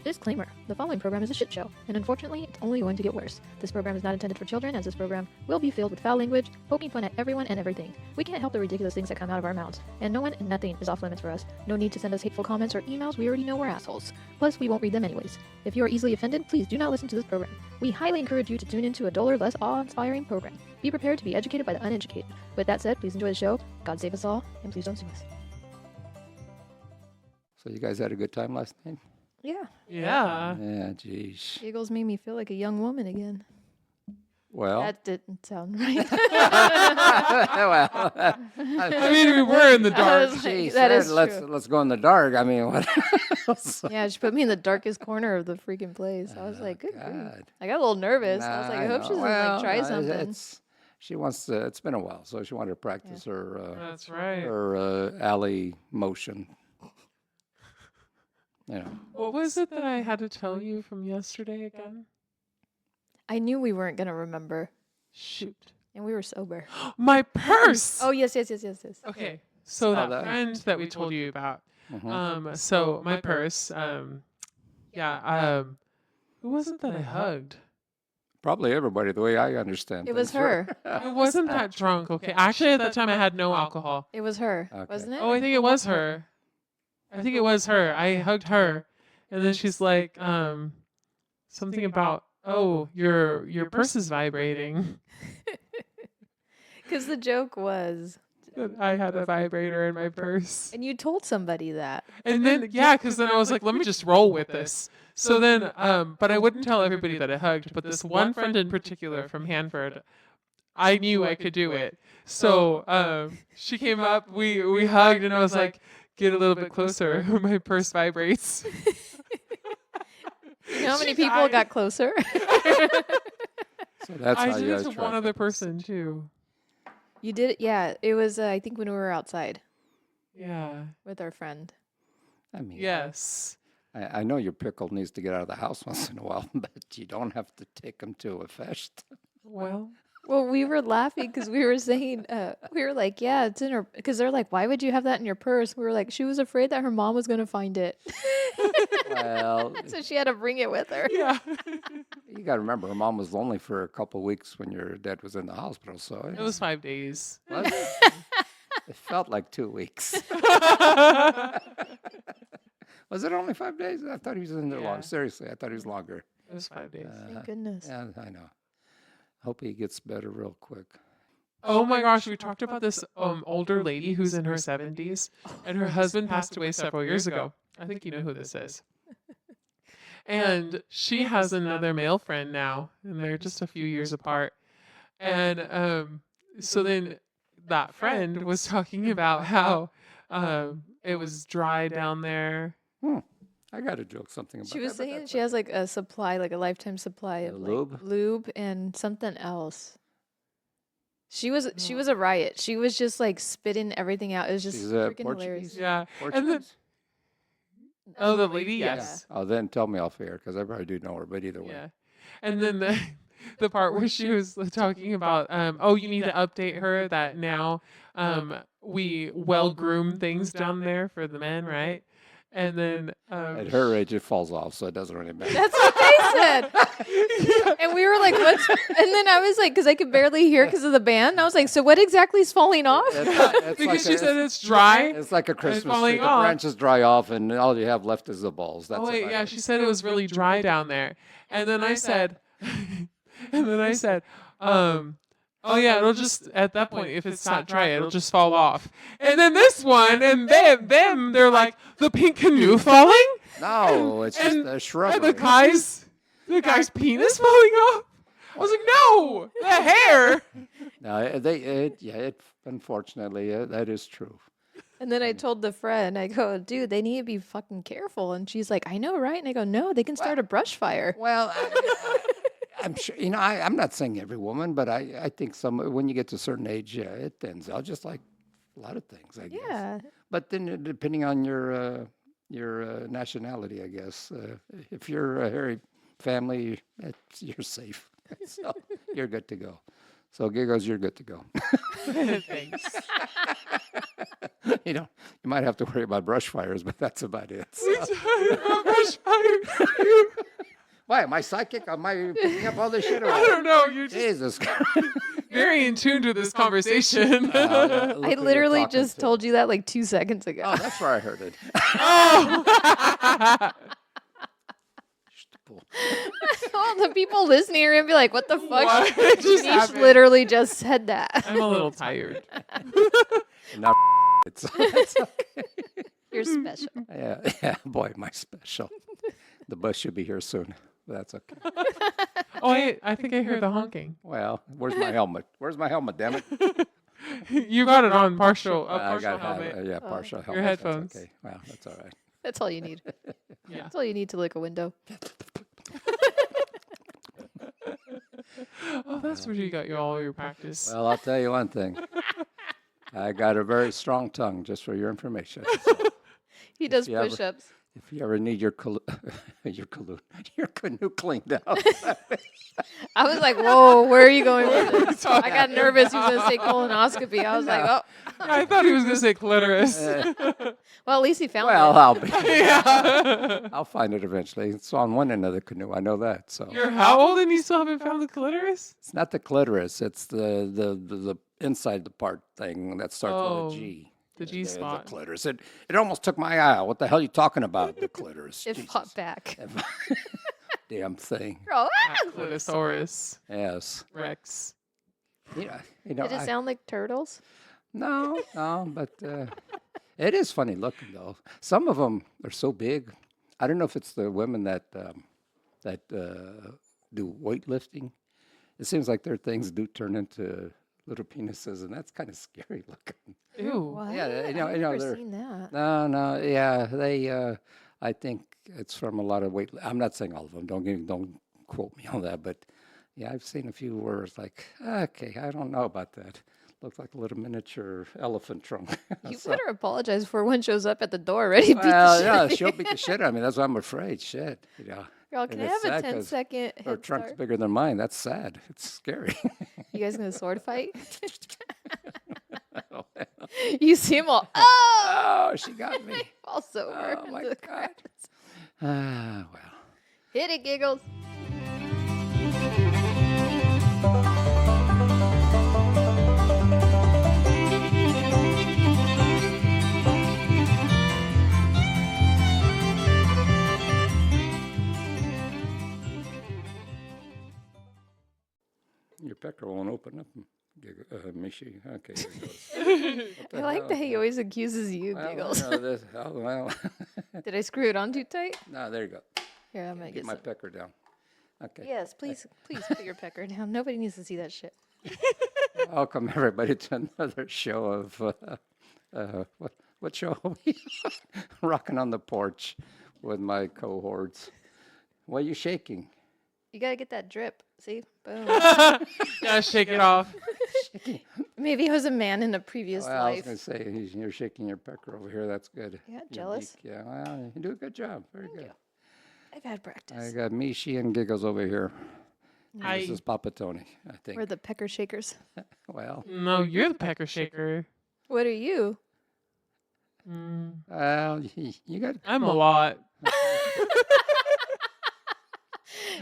Disclaimer. The following program is a shit show, and unfortunately, it's only going to get worse. This program is not intended for children, as this program will be filled with foul language, poking fun at everyone and everything. We can't help the ridiculous things that come out of our mouths, and no one and nothing is off limits for us. No need to send us hateful comments or emails, we already know we're assholes. Plus, we won't read them anyways. If you are easily offended, please do not listen to this program. We highly encourage you to tune into a duller, less awe-inspiring program. Be prepared to be educated by the uneducated. With that said, please enjoy the show, God save us all, and please don't sue us. So you guys had a good time last night? Yeah. Yeah, geez. Giggles made me feel like a young woman again. Well. That didn't sound right. Well. I mean, we were in the dark. Geez, that is let's go in the dark. I mean, what else? Yeah, she put me in the darkest corner of the freaking place. I was like, good grief. God. I got a little nervous. I was like, I hope she doesn't like try something. She wants to. It's been a while, so she wanted to practice her. That's right. Her alley motion. You know. What was it that I had to tell you from yesterday again? I knew we weren't going to remember. Shoot. And we were sober. My purse! Oh, yes. Okay. So that friend that we told you about. Mm-hmm. So my purse, who was it that I hugged? Probably everybody, the way I understand. It was things. her. I wasn't that drunk, okay? Actually, at that time, I had no alcohol. It was her, Okay. wasn't it? Oh, I think it was her. I hugged her. And then she's like, something about, oh, your purse is vibrating. Because the joke was... I had a vibrator in my purse. And you told somebody that. And then, because then I was like, let me just roll with this. So then, but I wouldn't tell everybody that I hugged, but this one friend in particular from Hanford, I knew I could do it. So she came up, we hugged, and I was like, get a little bit closer. My purse vibrates. You know how many people got closer? So that's I how did you it guys to tried. one other person, too. You did it? Yeah, it was, I think, when we were outside Yeah. with our friend. I mean, Yes. I know your pickle needs to get out of the house once in a while, but you don't have to take him to a fest. Well, Well, we were laughing because we were saying, we were like, yeah, it's in her, because they're like, why would you have that in your purse? We were like, she was afraid that her mom was going to find it. Well, So she had to bring it with her. yeah. you got to remember, her mom was lonely for a couple of weeks when your dad was in the hospital, so It was 5 days. Was it? It felt like 2 weeks. Was it only 5 days? I thought he was in there Yeah. long. Seriously, I thought he was longer. It was 5 days. Thank goodness. Yeah, I know. Hope he gets better real quick. Oh my gosh, we talked about this older lady who's in her 70s, and her husband passed away several years ago. I think you know who this is. And she has another male friend now, and they're just a few years apart. And so then that friend was talking about how it was dry down there. I got to joke something about She was that, but saying that's she has like a supply, like a lifetime supply of Lube? like lube and something else. She was a riot. She was just like spitting everything out. It was just She's, freaking Portuguese? hilarious. Yeah. Portuguese? And then, oh, the lady, yes. Oh, then tell me off air, because I probably do know her, but either way. Yeah. And then the part where she was talking about, you need to update her that now we well groom things down there for the men, right? And then At her age, it falls off, so it doesn't really matter. That's what they said. And we were like, what's... And then I was like, because I could barely hear because of the band. And I was like, so what exactly is falling off? It's because like she said it's dry. It's like a Christmas falling tree. The off. branches dry off, and all you have left is the balls. That's Oh wait, about yeah, it. she said it was really dry down there. And then I said, oh yeah, it'll just, at that point, if it's not dry, it'll just fall off. And then this one, and them, they're like, the pink canoe falling? No, it's just a shrub. And the guy's penis falling off? I was like, no, the hair. No, unfortunately, that is true. And then I told the friend, I go, dude, they need to be fucking careful. And she's like, I know, right? And I go, no, they can start a brush fire. Well, I'm sure, I'm not saying every woman, but I think when you get to a certain age, yeah, it thins out, just like a lot of things, I guess. Yeah. But then depending on your nationality, I guess, if you're a hairy family, you're safe. So you're good to go. So Giggles, you're good to go. Thanks. You might have to worry about brush fires, but that's about it. So. Brush fire. Why am I psychic? Am I picking up all this shit? Or I what? don't know. You're just Jesus. very in tune to this conversation. Look I who you're literally talking just to. told you that like 2 seconds ago. Oh, that's where I heard it. Oh. All the people listening are gonna be like, "What the fuck?" What just Niche happened? literally just said that. I'm a little tired. Now it's okay. You're special. Yeah, boy, my special. The bus should be here soon. But that's okay. Oh, I think I heard the honking. Well, where's my helmet? Where's my helmet? Damn it! You got it on partial. A I partial got helmet. yeah, partial helmet. Your headphones. That's okay. Well, that's all right. That's all you need. Yeah. That's all you need to lick a window. Oh, that's where you got all your practice. Well, I'll tell you one thing. I got a very strong tongue, just for your information. So He does you ever- push-ups. if you ever need your canoe cleaned out, I was like, "Whoa, where are you going with this?" I got nervous. He was gonna say colonoscopy. I was like, "Oh, I thought he was going to say clitoris. well, at least he found well, it." Yeah. I'll find it eventually. It's on one end of the canoe. I know that. So You're how old and you still haven't found the clitoris? it's not the clitoris. It's the inside the part thing that starts Oh, with a G. the G spot. The clitoris. It almost took my eye out. What the hell are you talking about? The clitoris. It Jesus. popped back. Damn thing. Oh, Clitosaurus Yes. Rex. Yeah. did it sound like turtles? No, but it is funny looking though. Some of them are so big. I don't know if it's the women that do weightlifting. It seems like their things do turn into little penises, and that's kind of scary looking. Ew. What? Yeah, I've they're- never seen that. No, yeah, they. I think it's from a lot of weight. I'm not saying all of them. Don't quote me on that, but yeah, I've seen a few where it's like, okay, I don't know about that. Looks like a little miniature elephant trunk. You So- better apologize before one shows up at the door ready to beat Well, the shit. yeah, out of she'll you. beat the shit out of me. That's why I'm afraid. Shit, Girl, can and I it's have a sad 'cause 10-second Her head trunk's start? bigger than mine. That's sad. It's scary. You guys gonna sword fight? You see him all, oh! Oh, she got me. Falls over. Oh, my into the God. carpets. Well. Hit it, Giggles. Your pecker won't open up, Mishi. Okay, here it goes. What I the like hell? that he always accuses you, Well, Giggles. well. Did I screw it on too tight? No, there you go. Here, I'm gonna Get get my some. pecker down. Okay. Yes, please put your pecker down. Nobody needs to see that shit. Welcome everybody to another show of what show are we? Rockin' on the Porch with my cohorts. Why are you shaking? You gotta get that drip. See? Boom. Yeah, shake it off. Maybe I was a man in a previous Well, I was life. going to say, you're shaking your pecker over here. That's good. Yeah, Unique. jealous? Yeah, well, you do a good job. Very good. I've had I practice. got Mishi and Giggles over here. Hi. This is Papa Tony, I think. We're the pecker shakers. Well, No, you're the pecker shaker. What are you? you got. I'm a lot.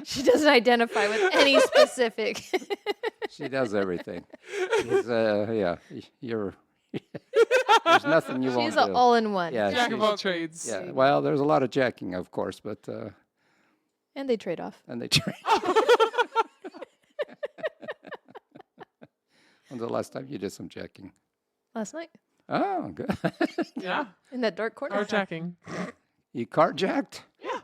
She doesn't identify with any specific. She does everything. She's, yeah, you're. There's nothing you won't She's do. an all-in-one. Yeah, Jack of she's- all trades. Yeah, well, there's a lot of jacking, of course, but And they trade off. and they train. When's the last time you did some jacking? Last night. Oh, good. Yeah. In that dark corner. Carjacking. You carjacked? Yeah.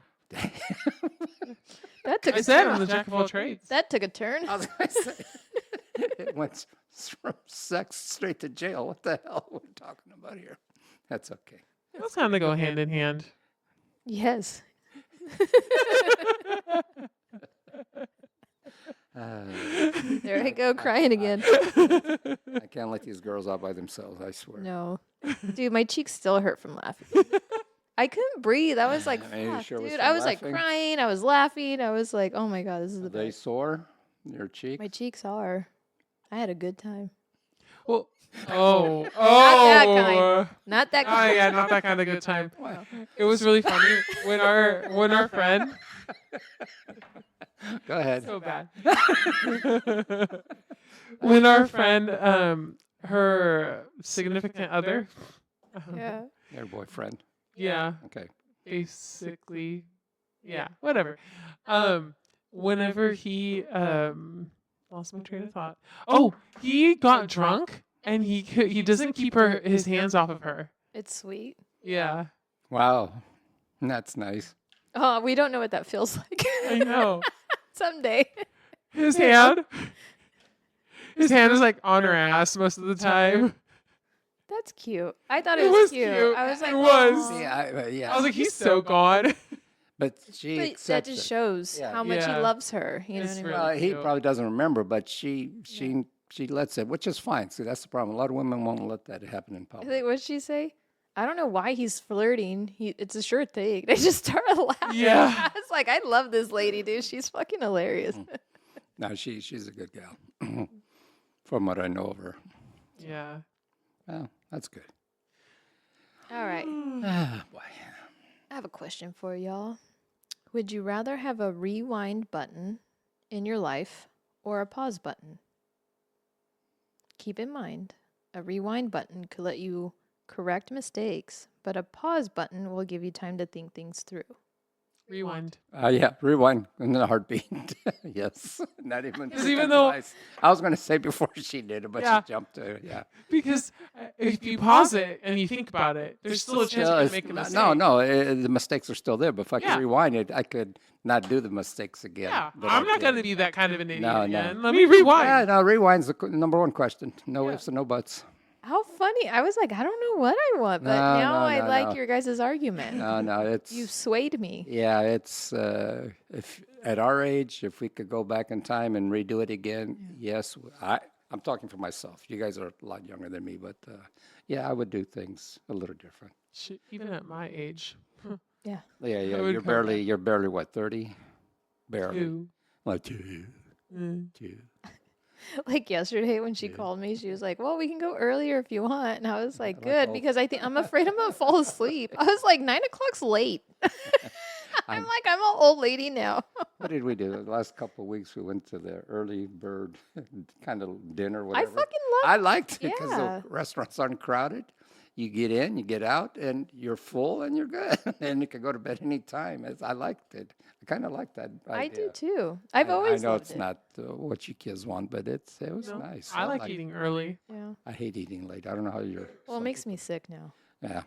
That took I a said turn. I'm the jack of all trades. That took a turn. I was going to say, it went from sex straight to jail. What the hell are we talking about here? That's okay. Those kind of go hand in hand. Yes. There I go crying again. I can't let these girls out by themselves, I swear. No. Dude, my cheeks still hurt from laughing. I couldn't breathe. I was like, Are you fuck, sure it was dude. from I was like laughing? crying. I was laughing. I was like, oh my God, this is Are the they best. sore? Your cheek? My cheeks are. I had a good time. Well, Not that kind. Not that Oh kind. yeah, not that kind of good time. No. It was really funny when our friend. Go ahead. So bad. When our friend, her significant other. Yeah. Your boyfriend. Yeah. Okay. Basically, yeah, whatever. Whenever he lost my train of thought. Oh, he got drunk and he doesn't keep his hands off of her. It's sweet. Yeah, Wow. That's nice. Oh, we don't know what that feels like. I know. Someday. His hand is like on her ass most of the time. That's cute. I thought It it was was cute. cute. I was like, It was. "Aw." Yeah. I was like, he's so gone. But she But that accepts just it. shows Yeah. how much he Yeah. loves her. You know It's what I mean? really- Well, he cute. probably doesn't remember, but she lets it, which is fine. See, that's the problem. A lot of women won't let that happen in I public. think, what'd she say? I don't know why he's flirting. It's a sure thing. They just started laughing. Yeah. I was like, I love this lady, dude. She's fucking hilarious. No, she's a good gal, from what I know of her. Yeah. Well, that's good. All right. Ah, boy. I have a question for y'all. Would you rather have a rewind button in your life or a pause button? Keep in mind, a rewind button could let you correct mistakes, but a pause button will give you time to think things through. Rewind. Yeah, rewind in a heartbeat. Yes, not even. Because even though- twice. I was going to say before she did it, but Yeah. she jumped to it. Yeah. Because if you pause it and you think about it, there's still a chance you can make a mistake. No, the mistakes are still there. But if I Yeah. could rewind it, I could not do the mistakes again. Yeah, that I I'm not did. going to be that kind of an idiot No, no. again. Let me rewind. Yeah, no, rewind's the number one question. No Yeah. ifs and no buts. How funny. I was like, I don't know what I want, but No, now no, I no, like no. your guys' argument. No, it's You swayed me. yeah, it's if at our age, if we could go back in time and redo it again, yes, I'm talking for myself. You guys are a lot younger than me, but yeah, I would do things a little different. Shit, even at my age. Yeah. Yeah, I would come you're barely what, 30? Barely. Two. Like two. Mm. Like yesterday when she Yeah. called me, she was like, "Well, we can go earlier if you want." And I was like, Like, "Good," oh. because I'm afraid I'm gonna fall asleep. I was like, 9 o'clock's late. I'm like, I'm an old lady now. What did we do? The last couple of weeks, we went to the early bird kind of dinner, I whatever. fucking love. I liked it because Yeah. the restaurants aren't crowded. You get in, you get out, and you're full, and you're good. And you can go to bed any time. I liked it. I kind of like that idea. I do too. I've always I know loved it's it. not what you kids want, but it was No, nice. I like eating early. Yeah. I hate eating late. I don't know how you're. Well, it makes me sick now. Yeah.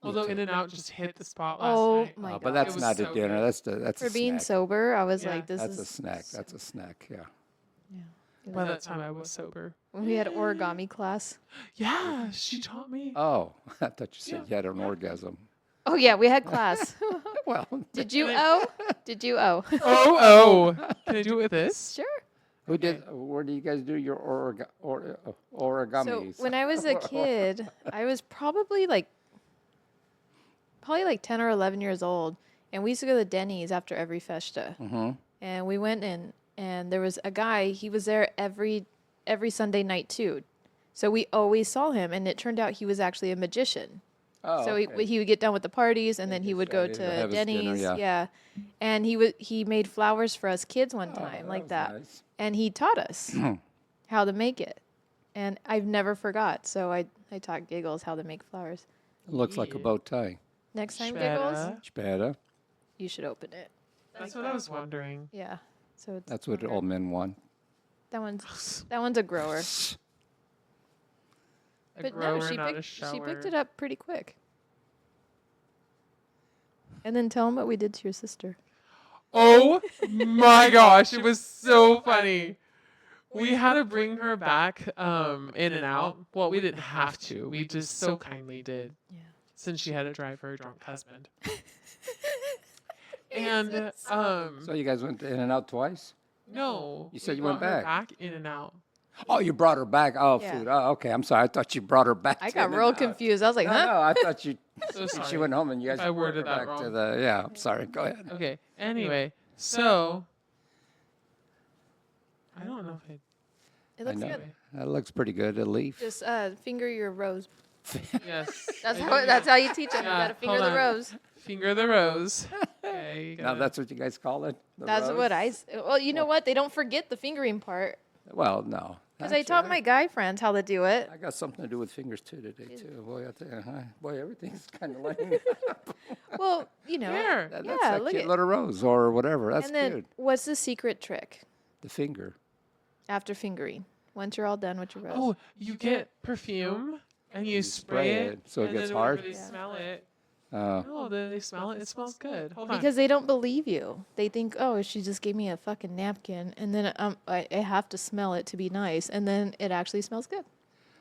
Although too. In-N-Out just hit the spot last Oh night. my god. But that's was not so a dinner. good. That's For a being snack. sober, I was Yeah. like, this That's is a snack. That's a snack. Yeah. By that time, I was sober. When we had origami class. Yeah, she taught me. Oh, I thought you said Yeah, you had an orgasm. Oh yeah, we had class. Well, Did you owe? Did you owe? Oh. Can I do it with this? Sure. who did? Where do you guys do your origamis? So when I was a kid, I was probably like 10 or 11 years old, and we used to go to Denny's after every festa. Mm-hmm. And we went in, and there was a guy. He was there every Sunday night too, so we always saw him. And it turned out he was actually a magician. Oh, So okay. he would get done with the parties, and then he just would show go you, to have his dinner, Denny's. yeah. And he made flowers for us kids one Oh, time like was that, nice. and he taught us how to make it. And I've never forgot. So I taught Giggles how to make flowers. It looks like a Yeah. bow tie. Next time, Shbeta. Giggles, Später. you should open it. That's what I was wondering. Yeah. So it's That's what longer. all men want. That one's a grower. A But grower, no, she not a picked shower. it up pretty quick. And then tell him what we did to your sister. Oh my gosh, it was so funny. We had to bring her back In-N-Out. Well, we didn't have to. We just so kindly did. Yeah. Since she had to drive her drunk husband. And So you guys went in and out twice? no. You said we you went brought her back. In-N-Out. Oh, you brought her back. Oh, Yeah. food. Oh, okay. I'm sorry. I thought you brought her back. I to got real In-N-Out. confused. I was like, No, huh? no, I thought you. So She sorry. went home and you guys I brought her worded that back to wrong. the. Yeah, I'm sorry. Go ahead. Okay. Anyway, so I don't know if I It looks know. good. That looks pretty good. A leaf. Just finger your rose. Yes. That's how you teach them. Yeah, You gotta finger hold the on. rose. Finger the rose. Okay, you Now gotta- that's what you guys call it. The That's rose? what Well, you know what? They don't forget the fingering part. Well, no. Because I taught my guy friends how to do it. I got something to do with fingers too today too. Boy, I tell you, boy, everything's kind of like Well, you know. Here. that's Yeah, a look cute at. little rose or whatever. That's And then, cute. what's the secret trick The finger. after fingering? Once you're all done with your rose. Oh, you get perfume and you spray it so it and gets then hard? whenever they smell it. Uh, Oh, then they smell it. It smells good. Hold on. Because they don't believe you. They think, oh, she just gave me a fucking napkin, and then I have to smell it to be nice, and then it actually smells good.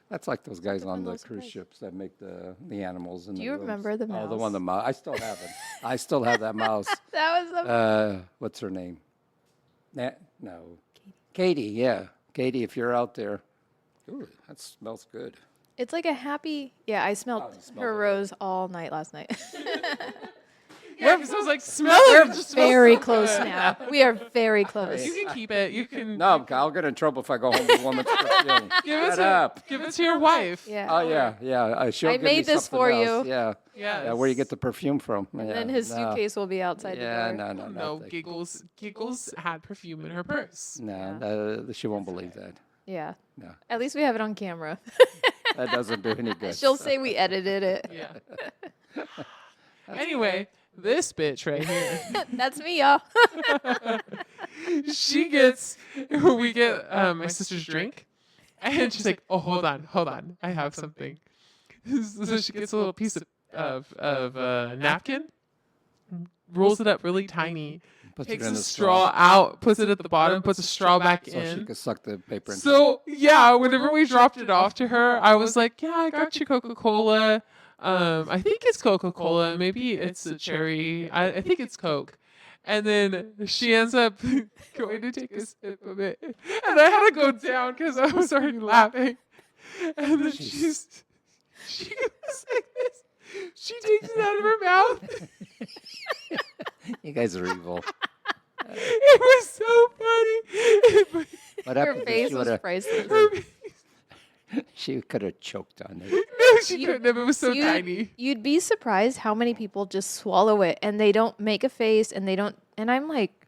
That's like those guys Put on them the on cruise surprise. ships that make the animals. In Do the you rooms. remember the Oh, the one, the mouse? mouse. I still have it. I still have that mouse. That was a What's her name? No. Katie, yeah. Katie, if you're out there. Ooh, that smells good. It's like a happy. Yeah, I smelled Oh, you smelled her it. rose all night last night. Yeah, because I was like, smell it. It just smells Very so close good. now. We are very close. You can keep it. You can No, I'll get in trouble if I go home with a woman's perfume. give it Shut to up. give it to your wife. Yeah. Oh, yeah. She'll I give me made this something for else. you. Yeah. Yes. Yeah, where you get the perfume from. And yeah, then his no. suitcase will be outside Yeah, the door. no. No, thank- Giggles had perfume in her purse. No, she won't believe that. Yeah. No, At least we have it on camera. that doesn't do any good. She'll say we edited it. Yeah. Anyway, this bitch right here, That's me, y'all. we get my sister's drink, and she's like, oh, hold on, I have something. So she gets a little piece of napkin, rolls it up really tiny, Puts takes it in the the straw out, puts it at the bottom, puts a straw back so she in. could suck the paper. Into So yeah, whenever we dropped it off to her, I was like, "Yeah, I got you Coca-Cola. I think it's Coca-Cola. Maybe it's a cherry. I think it's Coke." And then she ends up going to take a sip of it, and I had to go down because I was already laughing. And then she was like this. She takes it out of her mouth. You guys are evil. It was so funny. What Her happened? face was priceless. She could have choked on it. No, she couldn't have. It was so tiny. You'd be surprised how many people just swallow it and they don't make a face and they don't. And I'm like,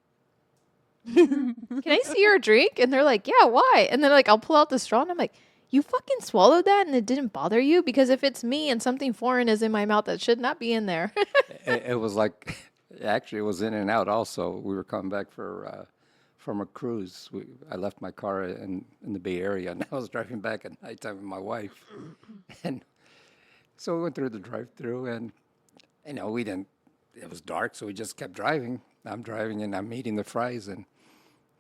can I see your drink? And they're like, yeah, why? And then like I'll pull out the straw and I'm like, you fucking swallowed that and it didn't bother you? Because if it's me and something foreign is in my mouth that should not be in there. It was like, actually, it was in and out. Also, we were coming back from a cruise. I left my car in the Bay Area, and I was driving back at nighttime with my wife. And so we went through the drive-through, and we didn't. It was dark, so we just kept driving. I'm driving, and I'm eating the fries, and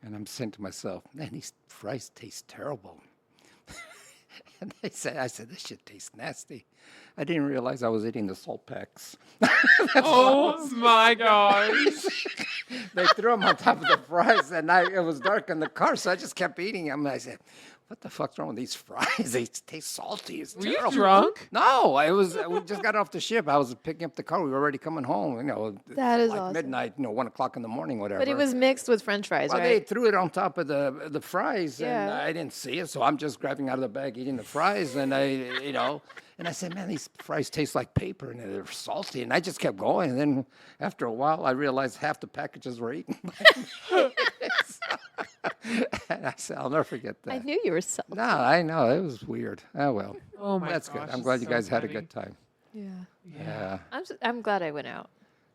I'm saying to myself, "Man, these fries taste terrible." And I said, "This shit tastes nasty." I didn't realize I was eating the salt packs. Oh my gosh. They threw them on top of the fries, and it was dark in the car, so I just kept eating them. And I said, "What the fuck's wrong with these fries? They taste salty. It's Were you terrible." drunk? No, we just got off the ship. I was picking up the car. We were already coming home. That is like awesome. midnight. 1 o'clock in the morning, whatever. But it was mixed with French fries, Well, they right? threw it on top of the fries, and Yeah. I didn't see it, so I'm just grabbing out of the bag, eating the fries, and and I said, "Man, these fries taste like paper, and they're salty." And I just kept going, and then after a while, I realized half the packages were eaten. And I said, "I'll never forget that." I knew you were salty. No, I know it was weird. Oh well, Oh my that's gosh. good. I'm it's glad you so guys had a funny. good time. Yeah. Yeah. I'm glad I went out.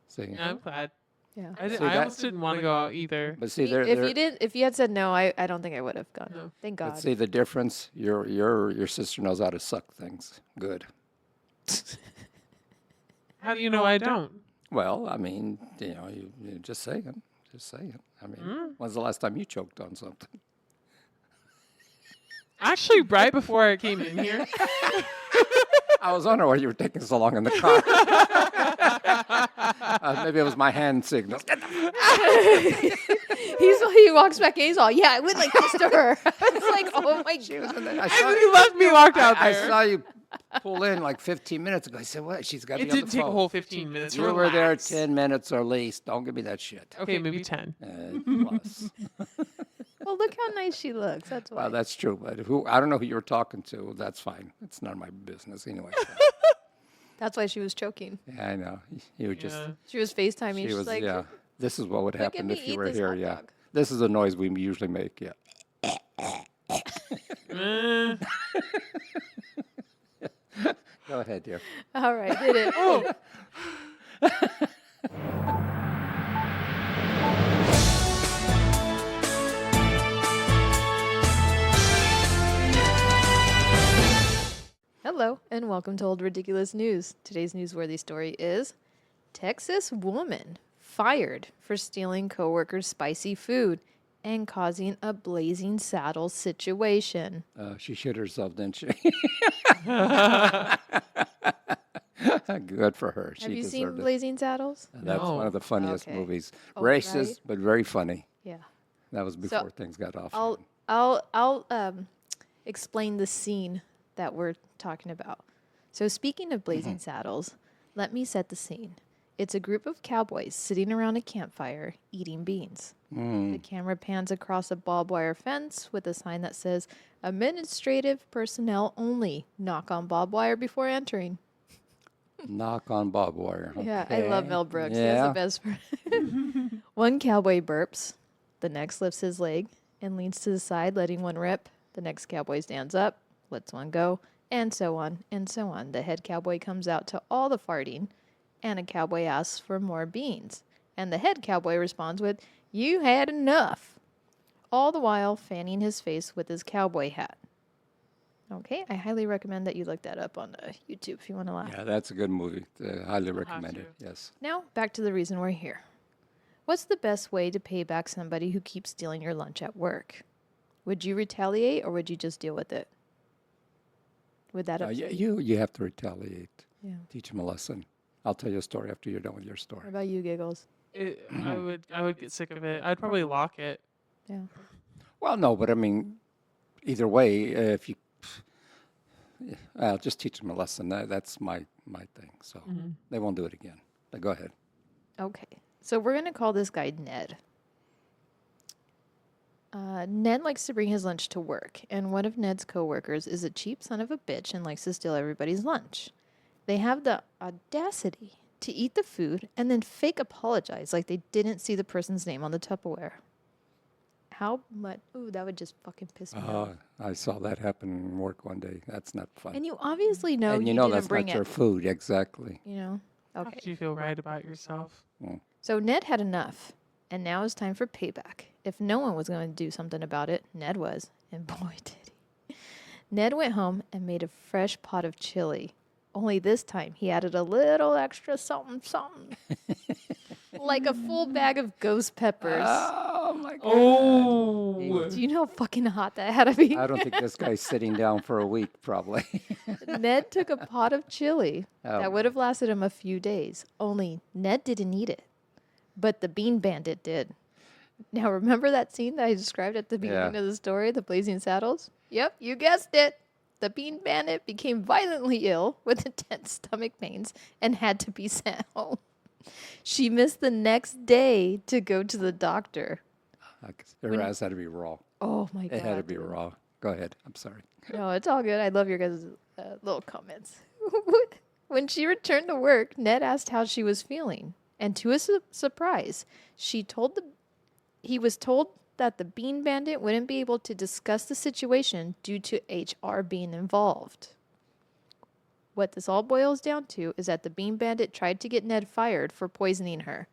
See, Yeah, I'm glad. Yeah. I See, almost didn't want to go out either. but see, If you had said no, I don't think I would have gone. No. Thank but God. see the difference. Your sister knows how to suck things good. How do you know I don't? Well, I mean, you just saying. Just saying. I mean, when's the last time you choked on something? Actually, right before I came in here. I was wondering why you were taking so long in the car. Maybe it was my hand signal. He walks back in. He's all, yeah, I went like this to her. It's like, oh my God. And he left me locked out I there. saw you pull in like 15 minutes ago. I said, "What? She's got to It be on the didn't take a phone." whole 15 minutes. You were there Relax. 10 minutes or least. Don't give me that shit. Okay, maybe 10. Plus. Well, Look how nice she looks. That's why. Well, that's true. But I don't know who you're talking to. That's fine. It's none of my business anyway. So. That's why she was choking. Yeah, I know. You were just. Yeah. She was FaceTiming. She She's was. like, Yeah. This is what would "Look at happen me if you eat were this here. hot Yeah. dog." This is the noise we usually make. Yeah. Eh. Go ahead, dear. All right, did it. Oh, Hello, and welcome to Old Ridiculous News. Today's newsworthy story is Texas woman fired for stealing coworker's spicy food and causing a blazing saddle situation. She shit herself, didn't she? Good for her. Have She you seen deserved it. Blazing Saddles? That's one of the funniest Okay. movies. Oh, Racist, right? but very funny. Yeah. That was before things got off. I'll explain the scene that we're talking about. So speaking of Blazing Saddles, let me set the scene. It's a group of cowboys sitting around a campfire eating beans. The camera pans across a barbed wire fence with a sign that says, "Administrative personnel only. Knock on barbed wire before entering." Knock on barbed wire. Yeah, I love Okay. Mel Brooks. He has the Yeah. best. One cowboy burps. The next lifts his leg and leans to the side, letting one rip. The next cowboy stands up, lets one go, and so on and so on. The head cowboy comes out to all the farting, and a cowboy asks for more beans. And the head cowboy responds with, "You had enough." All the while fanning his face with his cowboy hat. Okay, I highly recommend that you look that up on YouTube if you want to laugh. Yeah, that's a good movie. Highly have recommend it. to. Yes. Now, back to the reason we're here. What's the best way to pay back somebody who keeps stealing your lunch at work? Would you retaliate or would you just deal with it? Would that upset you? You have to retaliate. Yeah. Teach them a lesson. I'll tell you a story after you're done with your story. What about you, Giggles? I would get sick of it. I'd probably lock it. Yeah. Well, no, but I mean, either way, if you, I'll just teach them a lesson. That's my thing. So they won't do it again. But go ahead. Okay. So we're going to call this guy Ned. Ned likes to bring his lunch to work, and one of Ned's coworkers is a cheap son of a bitch and likes to steal everybody's lunch. They have the audacity to eat the food and then fake apologize like they didn't see the person's name on the Tupperware. How much? Ooh, that would just fucking piss me off. I saw that happen in work one day. That's not fun. And you obviously know And you know didn't that's bring not it. your food. Exactly. You know? How Okay. do you feel right about yourself? So Ned had enough, and now it's time for payback. If no one was going to do something about it, Ned was, and boy did he. Ned went home and made a fresh pot of chili. Only this time he added a little extra something, something. Like a full bag of ghost peppers. Oh, my God. Oh, Do you know how fucking hot that had to be? I don't think this guy's sitting down for a week, probably. Ned took a pot of chili Oh. that would have lasted him a few days. Only Ned didn't eat it, but the Bean Bandit did. Now, remember that scene that I described at the beginning of the story, the Blazing Saddles? Yep, you guessed it. The Bean Bandit became violently ill with intense stomach pains and had to be sent home. She missed the next day to go to the doctor. Her ass had to be raw. Oh, my God. It had to be raw. Go ahead. I'm sorry. No, it's all good. I love your guys' little comments. When she returned to work, Ned asked how she was feeling. And to his surprise, he was told that the Bean Bandit wouldn't be able to discuss the situation due to HR being involved. What this all boils down to is that the Bean Bandit tried to get Ned fired for poisoning her.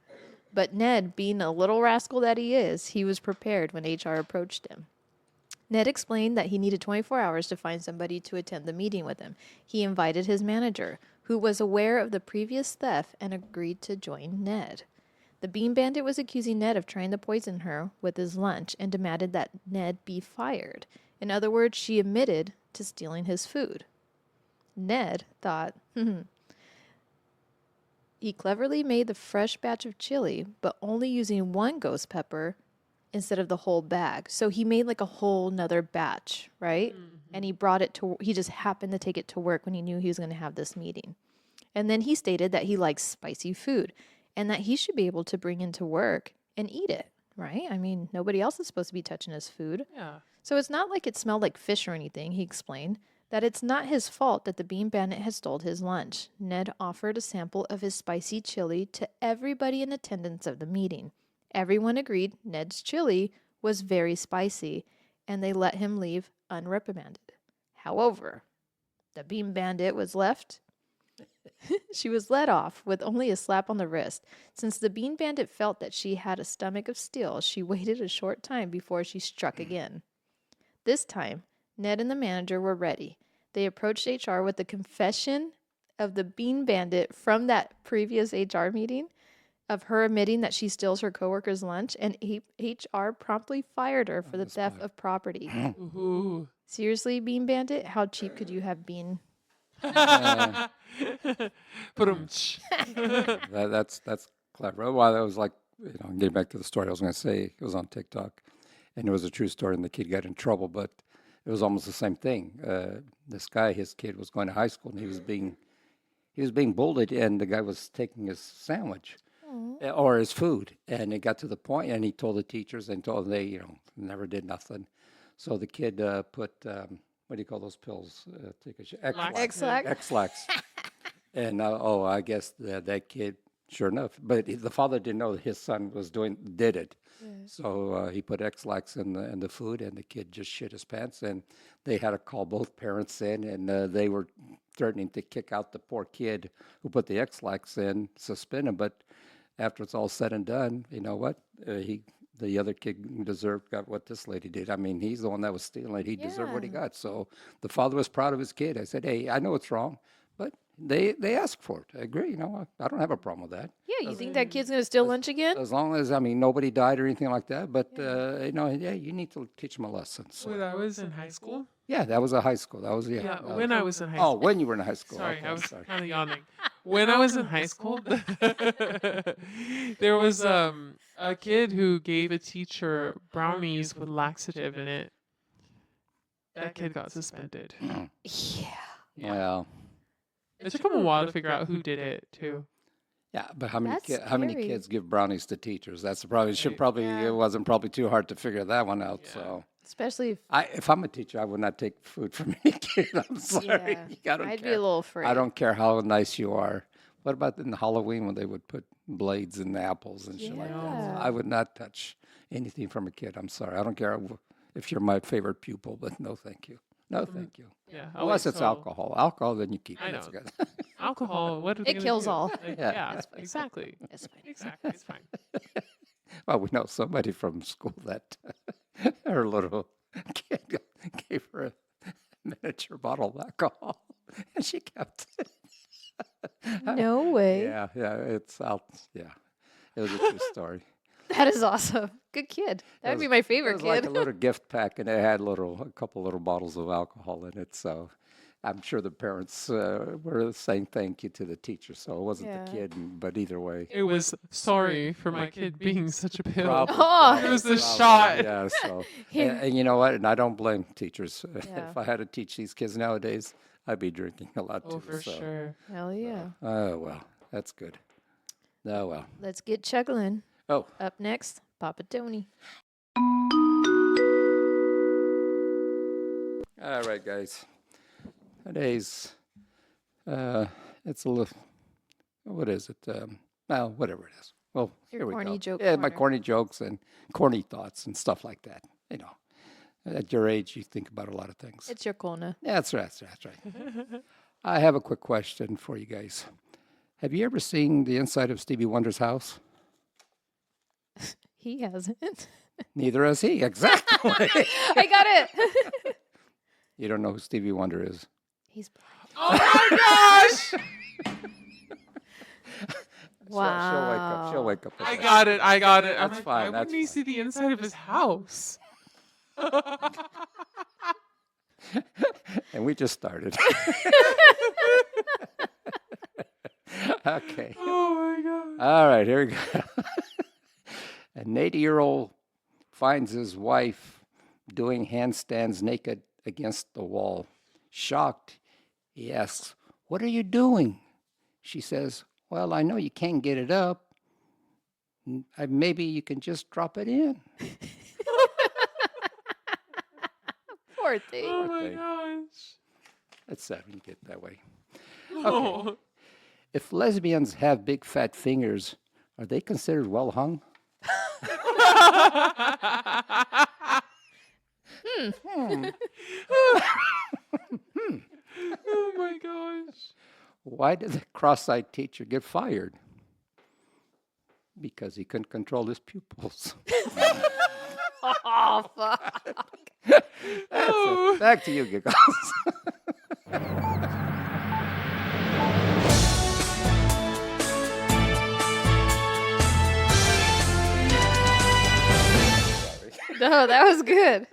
But Ned, being a little rascal that he is, he was prepared when HR approached him. Ned explained that he needed 24 hours to find somebody to attend the meeting with him. He invited his manager, who was aware of the previous theft and agreed to join Ned. The Bean Bandit was accusing Ned of trying to poison her with his lunch and demanded that Ned be fired. In other words, she admitted to stealing his food. Ned thought, He cleverly made the fresh batch of chili, but only using one ghost pepper instead of the whole bag. So he made like a whole nother batch, right? And he just happened to take it to work when he knew he was going to have this meeting. And then he stated that he likes spicy food and that he should be able to bring into work and eat it, right? I mean, nobody else is supposed to be touching his food. Yeah. So it's not like it smelled like fish or anything, he explained. That it's not his fault that the bean bandit has stole his lunch. Ned offered a sample of his spicy chili to everybody in attendance of the meeting. Everyone agreed Ned's chili was very spicy, and they let him leave unreprimanded. However, the bean bandit was left. She was let off with only a slap on the wrist. Since the bean bandit felt that she had a stomach of steel, she waited a short time before she struck again. This time, Ned and the manager were ready. They approached HR with the confession of the bean bandit from that previous HR meeting of her admitting that she steals her coworker's lunch, and HR promptly fired her for the theft of property. Ooh. Seriously, bean bandit, how cheap could you have been? Ba-dum-tsh. That's clever. Well, that was like, getting back to the story I was going to say, it was on TikTok, and it was a true story, and the kid got in trouble, but it was almost the same thing. This guy, his kid was going to high school, and he was being bullied, and the guy was taking his sandwich or his food, and it got to the point, and he told the teachers, and told them they, never did nothing. So the kid put, what do you call those pills? X-Lax. X-Lax. And I guess that kid, sure enough, but the father didn't know that his son did it. Yeah. So he put X-Lax in the food, and the kid just shit his pants, and they had to call both parents in, and they were threatening to kick out the poor kid who put the X-Lax in, suspend him. But after it's all said and done, you know what? The other kid got what this lady did. I mean, he's the one that was stealing. He deserved what he got. So the father was proud of his kid. I said, hey, I know it's wrong, but they asked for it. I agree. I don't have a problem with that. Yeah, you think that kid's going to steal lunch again? As long as, nobody died or anything like that. But, you need to teach them a lesson. So. When I was in high school? Yeah, that was a high school. That was, when I was in high school. Oh, when you were in high school. Sorry, Okay, I was kind of yawning. When I was in high school, there was a kid who gave a teacher brownies with laxative in it. That kid got suspended. Yeah. Yeah. It took him a while to figure out who did it, too. Yeah, but how many That's how many scary. kids give brownies to teachers? That's the problem. Right. It wasn't probably too hard to figure that one out. Yeah. So Especially if, if I'm a teacher, I would not take food from any kid. I'm sorry. yeah, I don't I'd care. be a little afraid. I don't care how nice you are. What about in Halloween when they would put blades in the apples and shit like that? Yeah. I would not touch anything from a kid. I'm sorry. I don't care if you're my favorite pupil, but no, thank you. No, thank you. Yeah. Unless it's alcohol. Alcohol, then you keep it. I That's know. good. Alcohol, what are they It gonna kills do? all. Like, Yeah. yeah, That's fine. exactly. It's fine. Exactly, it's fine. Well, we know somebody from school that her little kid gave her a miniature bottle of alcohol, and she kept it. No way. Yeah, it's out. Yeah, it was a true story. That is awesome. Good kid. That would be my It favorite was kid. like a little gift pack, and it had a couple little bottles of alcohol in it. So I'm sure the parents were saying thank you to the teacher. So it wasn't Yeah. the kid, but either way. It was sorry for my kid being such a pill. Oh. It was the probably, shot. Yeah, so Him. and you know what? And I don't blame teachers. Yeah. If I had to teach these kids nowadays, I'd be drinking a lot Oh, too. for so. sure. Hell yeah. Oh well, that's good. Oh well. Let's get chuckling. Oh, Up next, Papa Tony. all right, guys. Today's it's a little. What is it? Well, whatever it is. Well, Your here we corny go. joke Yeah, my corner. corny jokes and corny thoughts and stuff like that. At your age, you think about a lot of things. It's your corner. Yeah, that's right. That's right. I have a quick question for you guys. Have you ever seen the inside of Stevie Wonder's house? He hasn't. Neither has he. Exactly. I got it. You don't know who Stevie Wonder is. He's blind. Oh my gosh! Wow. She'll wake up. I got it. I'm That's like, fine, Why that's wouldn't he see the inside of his house? And we just started. Okay. Oh my god. All right, here we go. An 80-year-old finds his wife doing handstands naked against the wall. Shocked, he asks, "What are you doing?" She says, "Well, I know you can't get it up." Maybe you can just drop it in. Poor thing. Oh my thing. gosh. That's sad when you get that way. Oh. If lesbians have big fat fingers, are they considered well hung? Oh my gosh. Why did the cross-eyed teacher get fired? Because he couldn't control his pupils. Oh, fuck. That's it. Back to you, Giggles. No, that was good.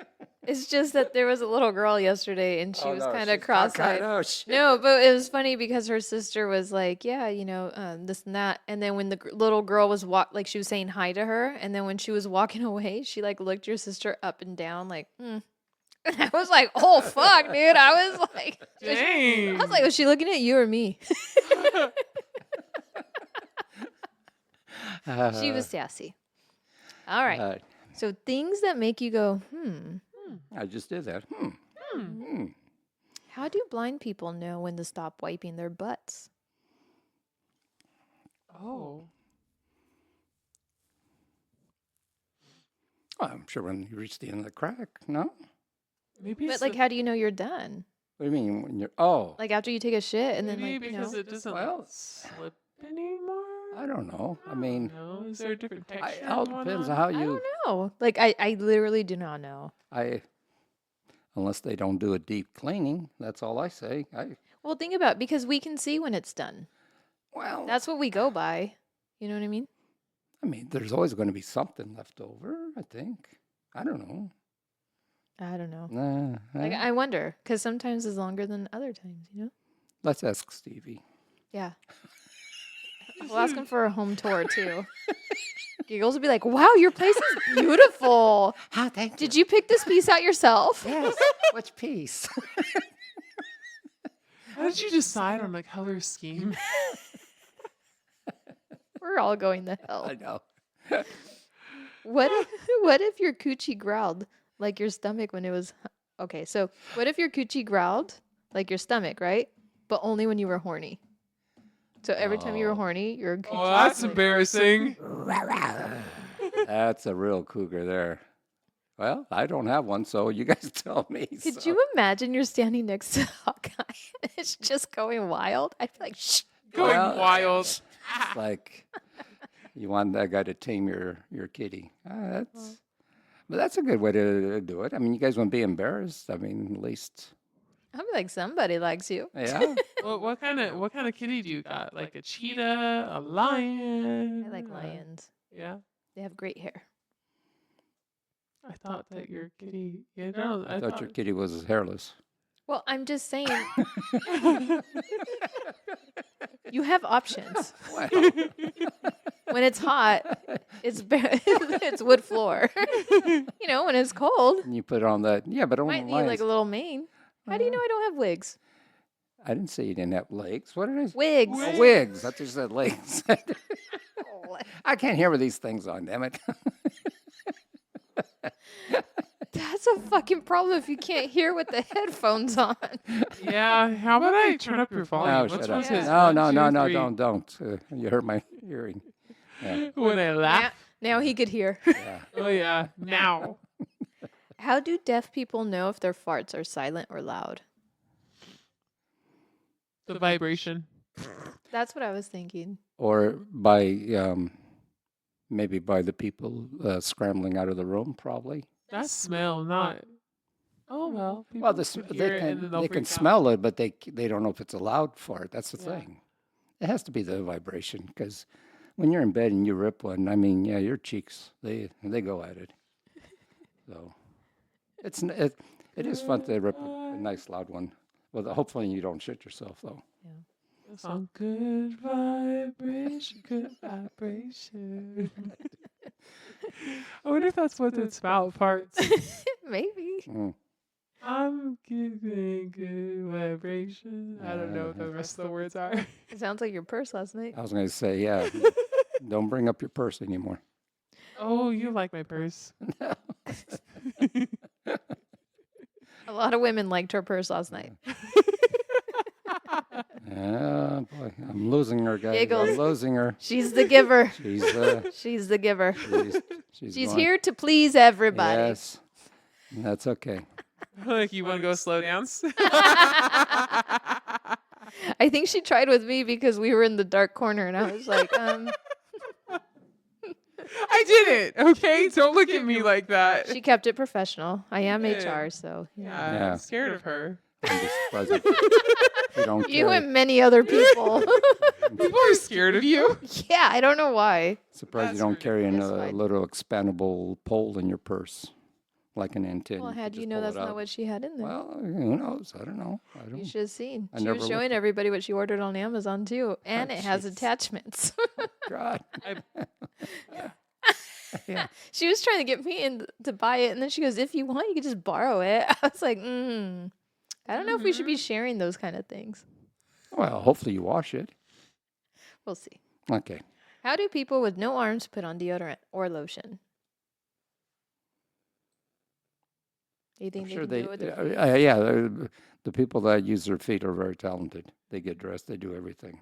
It's just that there was a little girl yesterday and she was kind of cross-eyed. Oh, shit. No, but it was funny because her sister was like, yeah, this and that. And then when the little girl was she was saying hi to her. And then when she was walking away, she like looked your sister up and down like, And I was like, oh, fuck, dude. I was like, Dang. was she looking at you or me? She was sassy. All right. So things that make you go, I just did that. How do blind people know when to stop wiping their butts? Oh. Well, I'm sure when you reach the end of the crack, no? Maybe But it's like, how do you know you're done? What do you mean when you're, oh, Like after you take a shit and then maybe like, because it doesn't Well, slip anymore. I don't know. I mean, No, is there a different texture? it all going depends on? on how I you, don't know. Like I literally do not know. unless they don't do a deep cleaning, that's all I say. Well, think about it, because we can see when it's done. Well, That's what we go by. You know what I mean? there's always going to be something left over, I think. I don't know. I don't know. Nah, Like I wonder, because sometimes it's longer than other times. You know? let's ask Stevie. Yeah. We'll ask him for a home tour too. Giggles will be like, "Wow, your place is beautiful. Ah, thank Did you pick this piece out yourself?" Yes. Which piece? How did you decide on a color scheme? We're all going to hell. I know. What if your coochie growled like your stomach when it was okay? So what if your coochie growled like your stomach, right? But only when you were horny. So every time you were horny, your coochie. Oh, that's was like, embarrassing. That's a real cougar there. Well, I don't have one, so you guys tell me. Could you imagine you're standing next to Hawkeye and it's just going wild? I'd be like, shh. Going Well, wild. It's like you want that guy to tame your kitty. But that's a good way to do it. You guys won't be embarrassed. At least. I'd be like, somebody likes you. Yeah. Well, what kind of kitty do you got? Like a cheetah, a lion? I like lions. Yeah. They have great hair. I thought that your kitty. You know, I thought your kitty was hairless. Well, I'm just saying, you have options. Well, When it's hot, it's wood floor. When it's cold, you put on that. Yeah, but only might need like lions. a little mane. How do you know I don't have wigs? I didn't say you didn't have legs. What did I say? Wigs. Oh, wigs. I thought you said legs. I can't hear with these things on, damn it. That's a fucking problem if you can't hear with the headphones on. Yeah. How about I turn up your volume? No, What's shut wrong up. with his No, one, no, two, no, no, three? don't. You hurt my hearing. Yeah. When I laugh. Now he could hear. Yeah. Oh yeah. Now. How do deaf people know if their farts are silent or loud? The vibration. That's what I was thinking. Or by maybe by the people scrambling out of the room, probably. That smell, not. Oh well. Well, people could hear it and then they'll they can freak out. smell it, but they don't know if it's a loud fart. That's the Yeah. thing. It has to be the vibration because when you're in bed and you rip one, yeah, your cheeks they go at it. So it is fun to rip a nice loud one. Well, hopefully you don't shit yourself though. The song Good Vibration, Good Vibration. I wonder if that's what it's about, parts. Maybe. Mm. I'm giving good vibration. I don't know what the rest of the words are. It sounds like your purse last night. I was going to say, yeah. Don't bring up your purse anymore. Oh, you like my purse. A lot of women liked her purse last night. Yeah, boy, I'm losing her, guys. Giggles. I'm losing her. She's the giver. She's the giver. she's Here to please everybody. Yes, that's okay. Like, you want to go slow dance? I think she tried with me because we were in the dark corner, and I was like, I did it. Okay, don't look at me like that. She kept it professional. I am did. HR, so Yeah, Yeah. I'm scared of her. I'm just surprised if you don't you carry, and many other people. People are scared of you. Yeah, I don't know why. surprised That's you don't carry a ridiculous. That's fine. little expandable pole in your purse, like an antenna. Well, could had you just know pull that's it not out. what she had in there. Well, who knows? I don't know. I You don't. should have seen. I She never was showing looked. everybody what she ordered on Amazon too, and it has jeez. attachments. God. Yeah. She was trying to get me in to buy it, and then she goes, "If you want, you can just borrow it." I was like, I don't know if we should be sharing those kind of things. Well, hopefully you wash it. We'll see. Okay. How do people with no arms put on deodorant or lotion? Do you think I'm they sure can they. do it with their feet? Yeah, the people that use their feet are very talented. They get dressed. They do everything.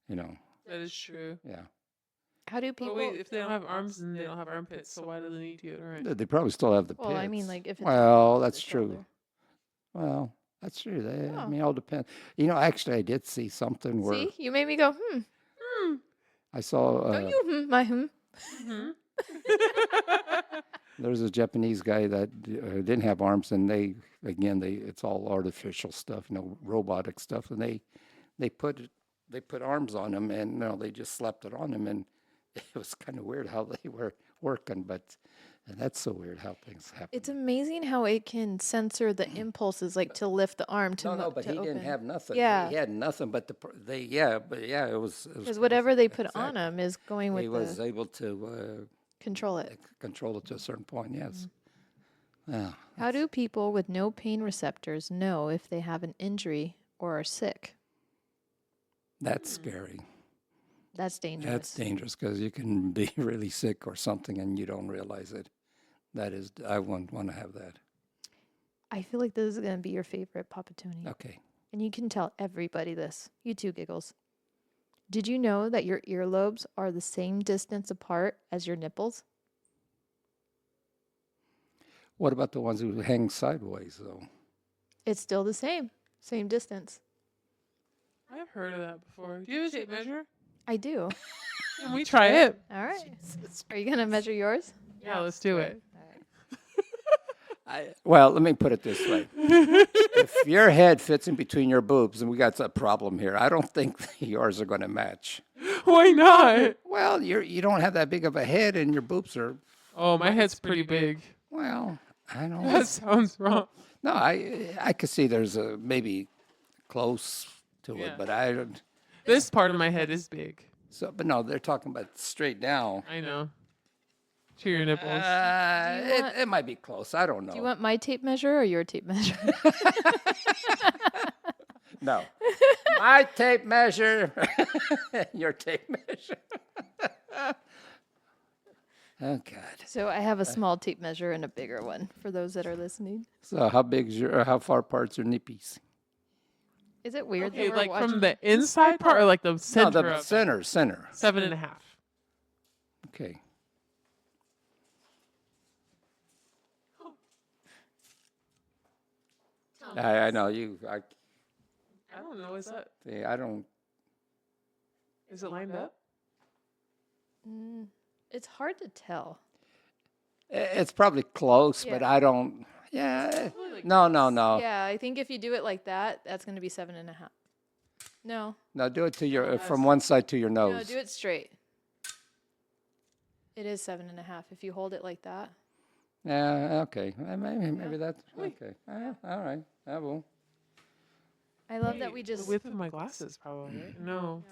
You know. That is true. Yeah. How do But people? wait, if they don't have arms and they don't have armpits, so why do they need deodorant? They probably still have the Well, I mean, pits. like if it's Well, on the that's true. shoulder. Well, that's true. I Oh. mean, it all depends. You know, actually, I did see something where See, you made me go, I saw Don't you my Mhm. there's a Japanese guy that didn't have arms, and it's all artificial stuff, robotic stuff, and they put arms on him, and they just slapped it on him, and it was kind of weird how they were working, and that's so weird how things happen. It's amazing how it can censor the impulses, like to lift the arm to No, but to he didn't open. have nothing. Yeah. He had nothing, but it was Because whatever they put on exactly. him is going with He was able to control it. control it to a certain point. Yes. Yeah. How do people with no pain receptors know if they have an injury or are sick? That's scary. That's dangerous. That's dangerous because you can be really sick or something and you don't realize it. I wouldn't want to have that. I feel like this is going to be your favorite, Papa Tony. Okay. And you can tell everybody this. You too, Giggles. Did you know that your earlobes are the same distance apart as your nipples? What about the ones who hang sideways, though? It's still the same distance. I've heard of that before. Do you have a tape measure? I do. Can we try it? All right. Are you going to measure yours? Yeah, let's do it. Well, let me put it this way. If your head fits in between your boobs, and we got a problem here, I don't think yours are going to match. Why not? Well, you don't have that big of a head, and your boobs are, Oh, my head's pretty big. well, I don't know. That sounds wrong. No, I could see there's a maybe close to Yeah. it, but I don't. This part of my head is big. So, but no, they're talking about straight down. I know. To your nipples. It might be close. I don't know. Do you want my tape measure or your tape measure? No. My tape measure. Your tape measure. Oh, God. So I have a small tape measure and a bigger one for those that are listening. So how far apart's your nippies? Is it weird Okay, that we're like watching? from the inside part or like the center? No, the of it? center. 7.5. Okay. I know you. I don't know. Is that? I don't. Is it lined up? It's hard to tell. It's probably close, but Yeah. I don't. Yeah. No. Yeah, I think if you do it like that, that's going to be 7.5. No, No, do it to your from one side to your no, nose. do it straight. It is 7.5 if you hold it like that. Yeah. Okay. Maybe that's okay. All right. I will. I love that we The just. width of my glasses, probably. Right? No.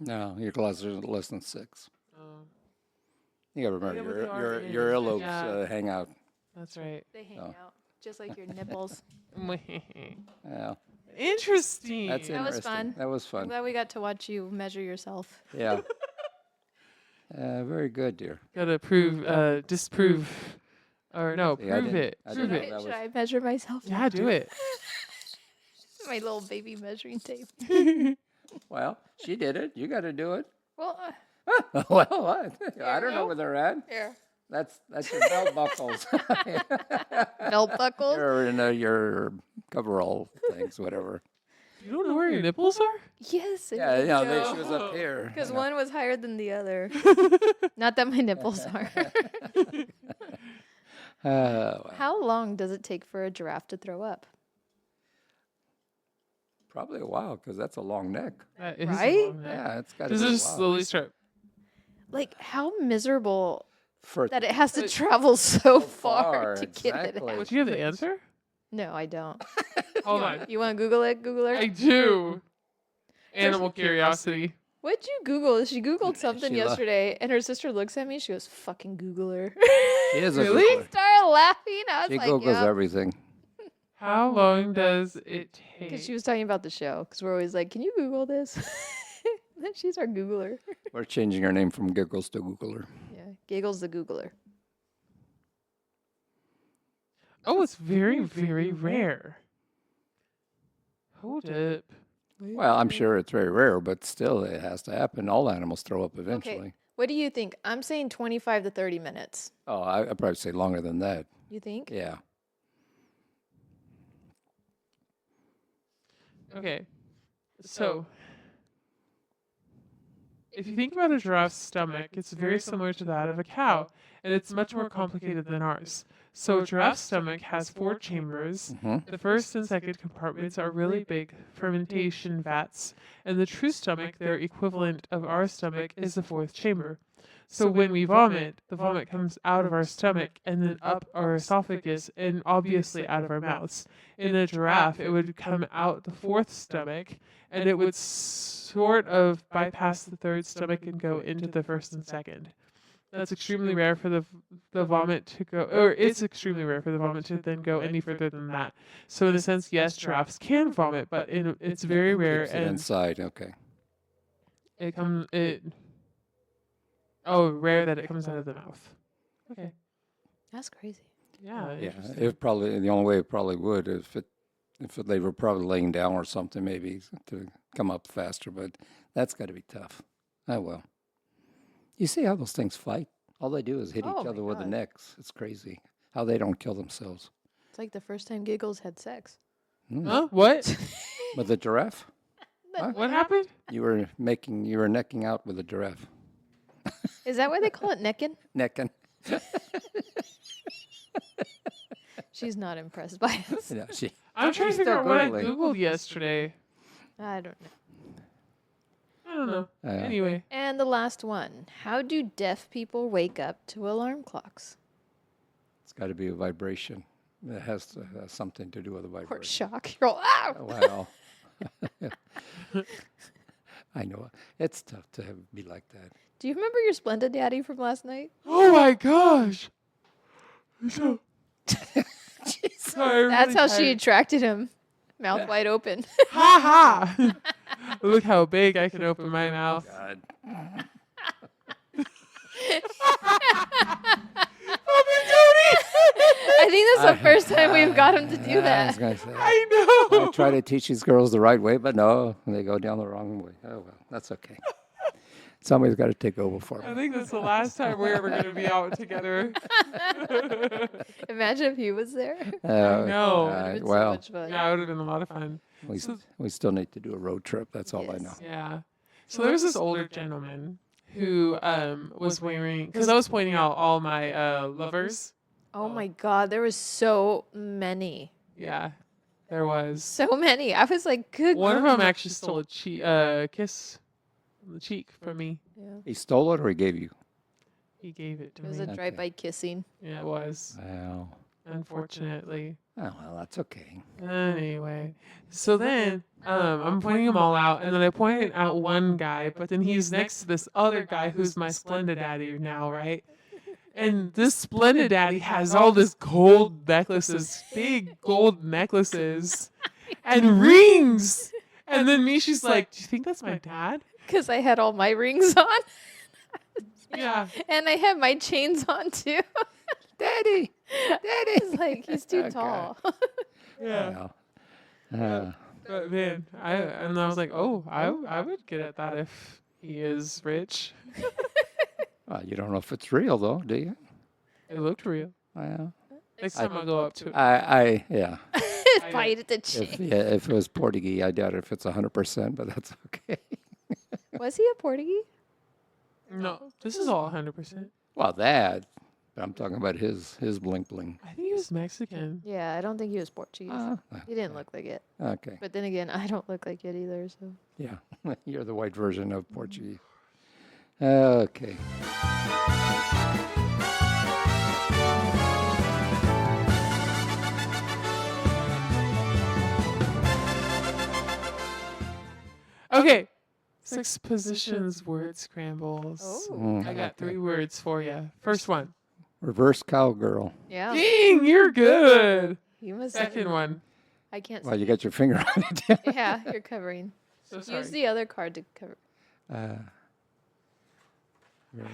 No, your glasses are less than 6. Oh, You gotta remember Yeah, but they are your big. earlobes Yeah. hang out. that's right. They hang Oh. out just like your nipples. Yeah. Interesting. That's That was interesting. fun. That was I'm fun. glad we got to watch you measure yourself. Yeah. Very good, dear. Gotta prove, disprove, or no, See, I prove didn't- it. I Prove didn't know it. that Should was- I measure myself? Yeah, do it. My little baby measuring tape. Well, she did it. You got to do it. Well, Well, what? I don't know go. where they're at. here. That's your belt buckles. Belt buckles? Or in your coverall things, whatever. You don't know where your nipples are? Yes. Yeah, she was up here. Because one was higher than the other. Not that my nipples are. Well, How long does it take for a giraffe to throw up? probably a while because that's a long neck. That is Right? long neck. Yeah, it's got to Does be it a just while. slowly start? Like, how miserable For that it has to travel so far far, to get it exactly. out. What, do you have the answer? No, I don't. Hold on. You want to Google it, Googler? I do. Animal curiosity. What'd you Google? She Googled something She lo- yesterday, and her sister looks at me. She goes, "Fucking Googler." She is a Really? Googler. Started laughing. I She was like, Googles "Yeah," everything. How long does it take? because she was talking about the show. Because we're always like, "Can you Google this?" Then she's our Googler. We're changing her name from Giggles to Googler. Yeah, Giggles the Googler. Oh, it's very, very rare. Hold up. Well, I'm sure it's very rare, but still, it has to happen. All animals throw up eventually. What do you think? I'm saying 25 to 30 minutes. Oh, I'd probably say longer than that. You think? Yeah. Okay. So, if you think about a giraffe's stomach, it's very similar to that of a cow, and it's much more complicated than ours. So, a giraffe's stomach has 4 chambers. Mhm. The first and second compartments are really big fermentation vats, and the true stomach, their equivalent of our stomach, is the 4th chamber. So when we vomit, the vomit comes out of our stomach and then up our esophagus and obviously out of our mouths. In a giraffe, it would come out the 4th stomach and it would sort of bypass the 3rd stomach and go into the 1st and 2nd. That's extremely rare for the vomit to go, or it's extremely rare for the vomit to then go any further than that. So in a sense, yes, giraffes can vomit, but it's very rare. Keeps it And inside. Okay. rare that it comes out of the mouth. Okay. That's crazy. Yeah. Yeah. interesting. It probably the only way it probably would if they were probably laying down or something maybe to come up faster, but that's got to be tough. Oh well. You see how those things fight? All they do is hit Oh each my other with the God. necks. It's crazy how they don't kill themselves. It's like the first time Giggles had sex. Mm. Huh? What? With the giraffe? What happened? You were necking out with a giraffe. Is that why they call it necking? Necking. She's not impressed by us. Yeah, I'm trying to She's figure still out what I Googling. Googled yesterday. I don't know. I don't know. Yeah. Anyway. And the last one. How do deaf people wake up to alarm clocks? It's got to be a vibration. It has to have something to do with a Or vibration. shock. You're all, ah! Well, I know it's tough to be like that. Do you remember your Splenda daddy from last night? Oh my gosh. So, sorry, I'm That's really how she tired. attracted him. Mouth wide open. Ha ha. Look how big I can open my mouth. God. I think that's the first time we've got him to do I was that. gonna say, I know. I try to teach these girls the right way, but no, they go down the wrong way. Oh well, that's okay. Somebody's got to take over for I me. think that's the last time we're ever going to be out together. Imagine if he was there. know. It would've been so well, much fun. Yeah, it would have been a lot of fun. we still need to do a road trip. That's all I Yes. know. Yeah. So there was this older gentleman who was wearing, because I was pointing out all my lovers. Oh my God, there was so many. Yeah, there was. So many. I was like, good. One of grief. them actually stole a kiss on the cheek from me. Yeah. He stole it or he gave you? He gave it to It was me. a drive-by kissing. Yeah, it was. Well, Unfortunately. oh, well, that's okay. Anyway, so then I'm pointing them all out, and then I pointed out one guy, but then he's next to this other guy who's my Splenda daddy now, right? And this Splenda daddy has all this gold necklaces, big gold necklaces. and rings. And then me, she's like, do you think that's my dad? Because I had all my rings on. Yeah. And I had my chains on too. Daddy. It's like, he's too Okay. tall. Yeah. Well, But man, I was like, oh, I would get at that if he is rich. well, you don't know if it's real, though, do you? It looked real. Well, Next time I'll go up to it. yeah. Bite at the chain. If it was Portuguese, I doubt if it's 100%, but that's okay. Was he a Portuguese? No, this is all 100%. Well, that. But I'm talking about his bling bling. I think he was Mexican. Yeah, I don't think he was Portuguese. He didn't look like it. Okay. But then again, I don't look like it either, so. Yeah. You're the white version of Portuguese. Okay. Okay. 6 positions, word scrambles. Oh. I got 3 words for you. First one. Reverse cowgirl. Yeah. Dang, you're good. You must Second one. I can't Well, see. you got your finger on it. Yeah, you're covering. So sorry. Use the other card to cover. I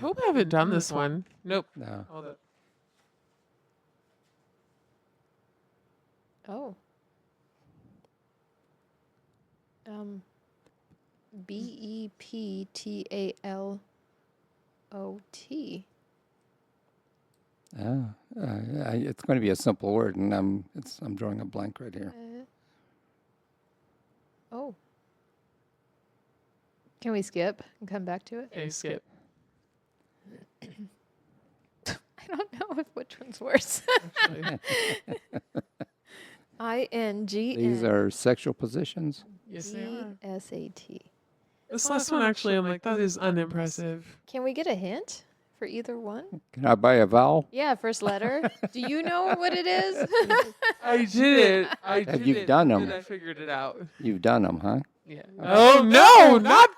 hope I haven't done this one. Nope. No. Hold up. Oh. Beptalot. It's going to be a simple word, and I'm drawing a blank right here. Oh. Can we skip and come back to it? Okay, skip. I don't know which one's worse. Actually. These are sexual positions. Yes, they are. GSAT. This last one, actually, I'm like, that is unimpressive. Can we get a hint for either one? Can I buy a vowel? Yeah, first letter. Do you know what it is? I did it. I Have did you it, done and them? I figured it out. You've done them, huh? Yeah. Oh, no, not.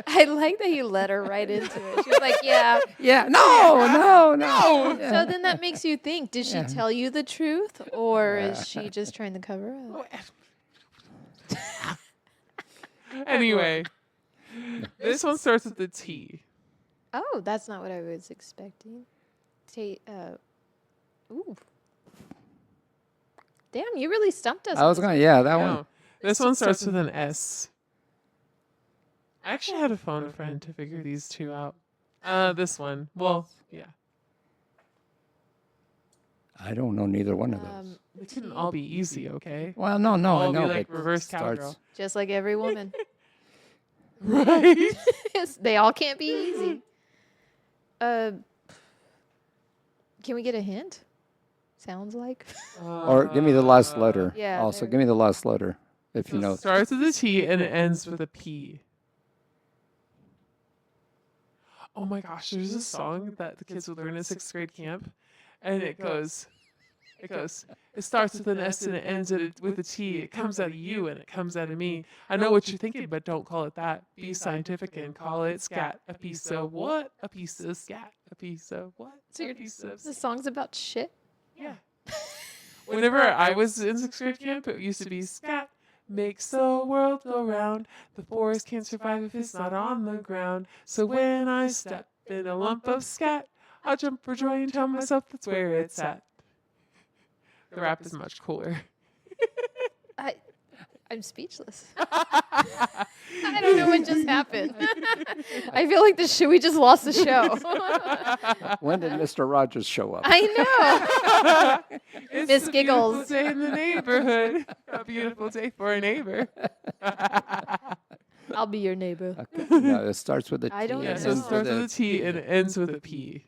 I like that you let her right into it. She's like, yeah. Yeah. No. No. Yeah. So then that makes you think, did she Yeah. tell you the truth or is she just trying to cover up? Anyway, this one starts with the T. Oh, that's not what I was expecting. Ooh. Damn, you really stumped us. I was going to, that one. No, this one starts with an S. I actually had to phone a friend to figure these two out. This one. Well, yeah. I don't know neither one of those. They couldn't all be easy, okay? Well, no, all I be know. like but reverse starts- cowgirl. Just like every woman. Right? They all can't be easy. Can we get a hint? Sounds like. Or give me the last letter. Yeah, Also, there- give me the last letter, if you So know. it starts with a T and it ends with a P. Oh my gosh, there's a song that the kids would learn at 6th grade camp, and it goes, it starts with an S and it ends with a T. It comes out of you and it comes out of me. I know what you're thinking, but don't call it that. Be scientific and call it scat. A piece of what? A piece of scat. A piece of what? So A piece of The song's about shit. yeah. Whenever I was in 6th grade camp, it used to be scat. Makes the world go round. The forest can't survive if it's not on the ground. So when I step in a lump of scat, I'll jump for joy and tell myself that's where it's at. The rap is much cooler. I'm speechless. I don't know what just happened. I feel like we just lost the show. When did Mr. Rogers show up? I know. It's Miss a Giggles. beautiful day in the neighborhood. A beautiful day for a neighbor. I'll be your neighbor. Okay. No, it starts with a T. I don't and Yeah, so it ends starts with a a T and it ends with a P.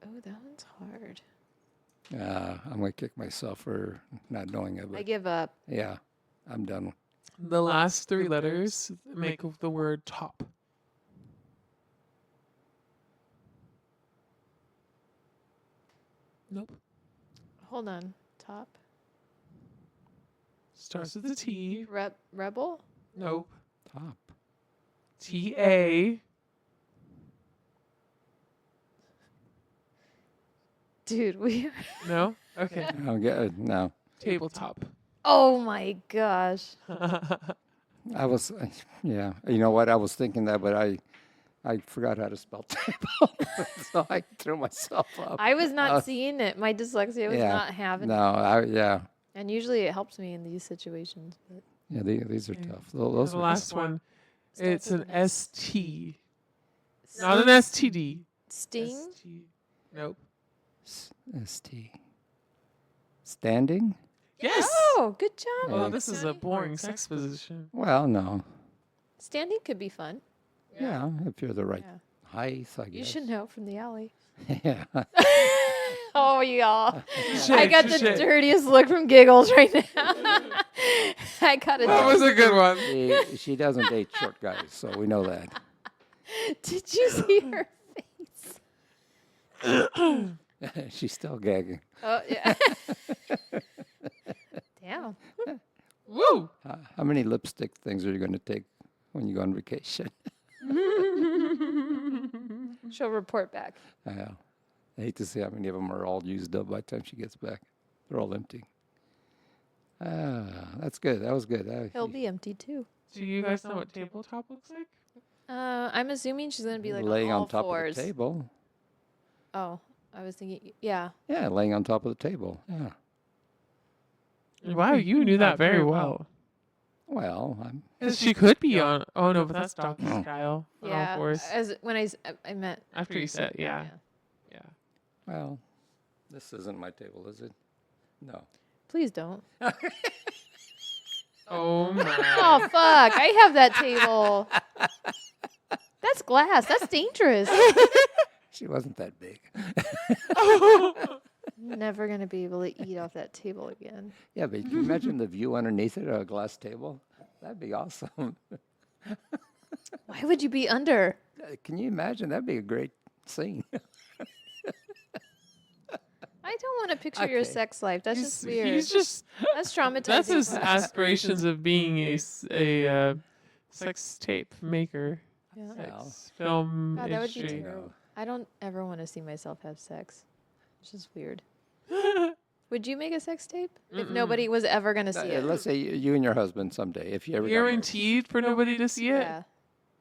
Oh, that one's hard. I'm going to kick myself for not knowing it. I But give up. yeah, I'm done. The last 3 letters make the word top. Nope. Hold on. Top. Starts with a T. Rebel? Nope. Top. T-A. Dude, we. No? Okay. No. Tabletop. Oh my gosh. I was, yeah. You know what? I was thinking that, but I forgot how to spell table, so I threw myself up. I was not seeing it. My dyslexia was not having it. No, yeah. And usually it helps me in these situations. But Yeah, these are tough. And Those the are last one, it's starts an with an ST. Not an STD. Sting? ST. Nope. ST. Standing? Yes. Oh, good job. Well, Yeah. this is a boring sex position. Well, no. Standing could be fun. Yeah, if you're the right Yeah. height, I guess. You should know from the alley. Yeah. Oh, y'all. I Shit, got the shit. dirtiest look from Giggles right now. I got it. That was a good one. She doesn't date short guys, so we know that. Did you see her face? She's still gagging. Oh, yeah. Damn. Woo. How many lipstick things are you going to take when you go on vacation? She'll report back. I hate to see how many of them are all used up by the time she gets back. They're all empty. That's good. That was good. He'll be empty too. Do you guys know what tabletop looks like? I'm assuming she's gonna be like laying on all on top fours. of the table. Oh, I was thinking, yeah. Yeah, laying on top of the table. Yeah. Wow, you knew that very well. Well, I'm. 'Cause she could be on. Oh no, but that's doggy style. On all Yeah. fours. As when I meant After you said, yeah. Well, this isn't my table, is it? No. Please don't. Oh my. Oh fuck! I have that table. That's glass. That's dangerous. She wasn't that big. Never gonna be able to eat off that table again. Yeah, but can you imagine the view underneath it, a glass table? That'd be awesome. Why would you be under? Can you imagine? That'd be a great scene. I don't want to picture your Okay. sex life. That's just weird. He's just. That's traumatizing. That's his aspirations of being a sex tape maker. Yeah. Sex film God, that would be industry. terrible. I don't ever want to see myself have sex. It's just weird. Would you make a sex tape if nobody was ever gonna see it? Let's say you and your husband someday, if you ever got married. Guaranteed for nobody to see it? Yeah,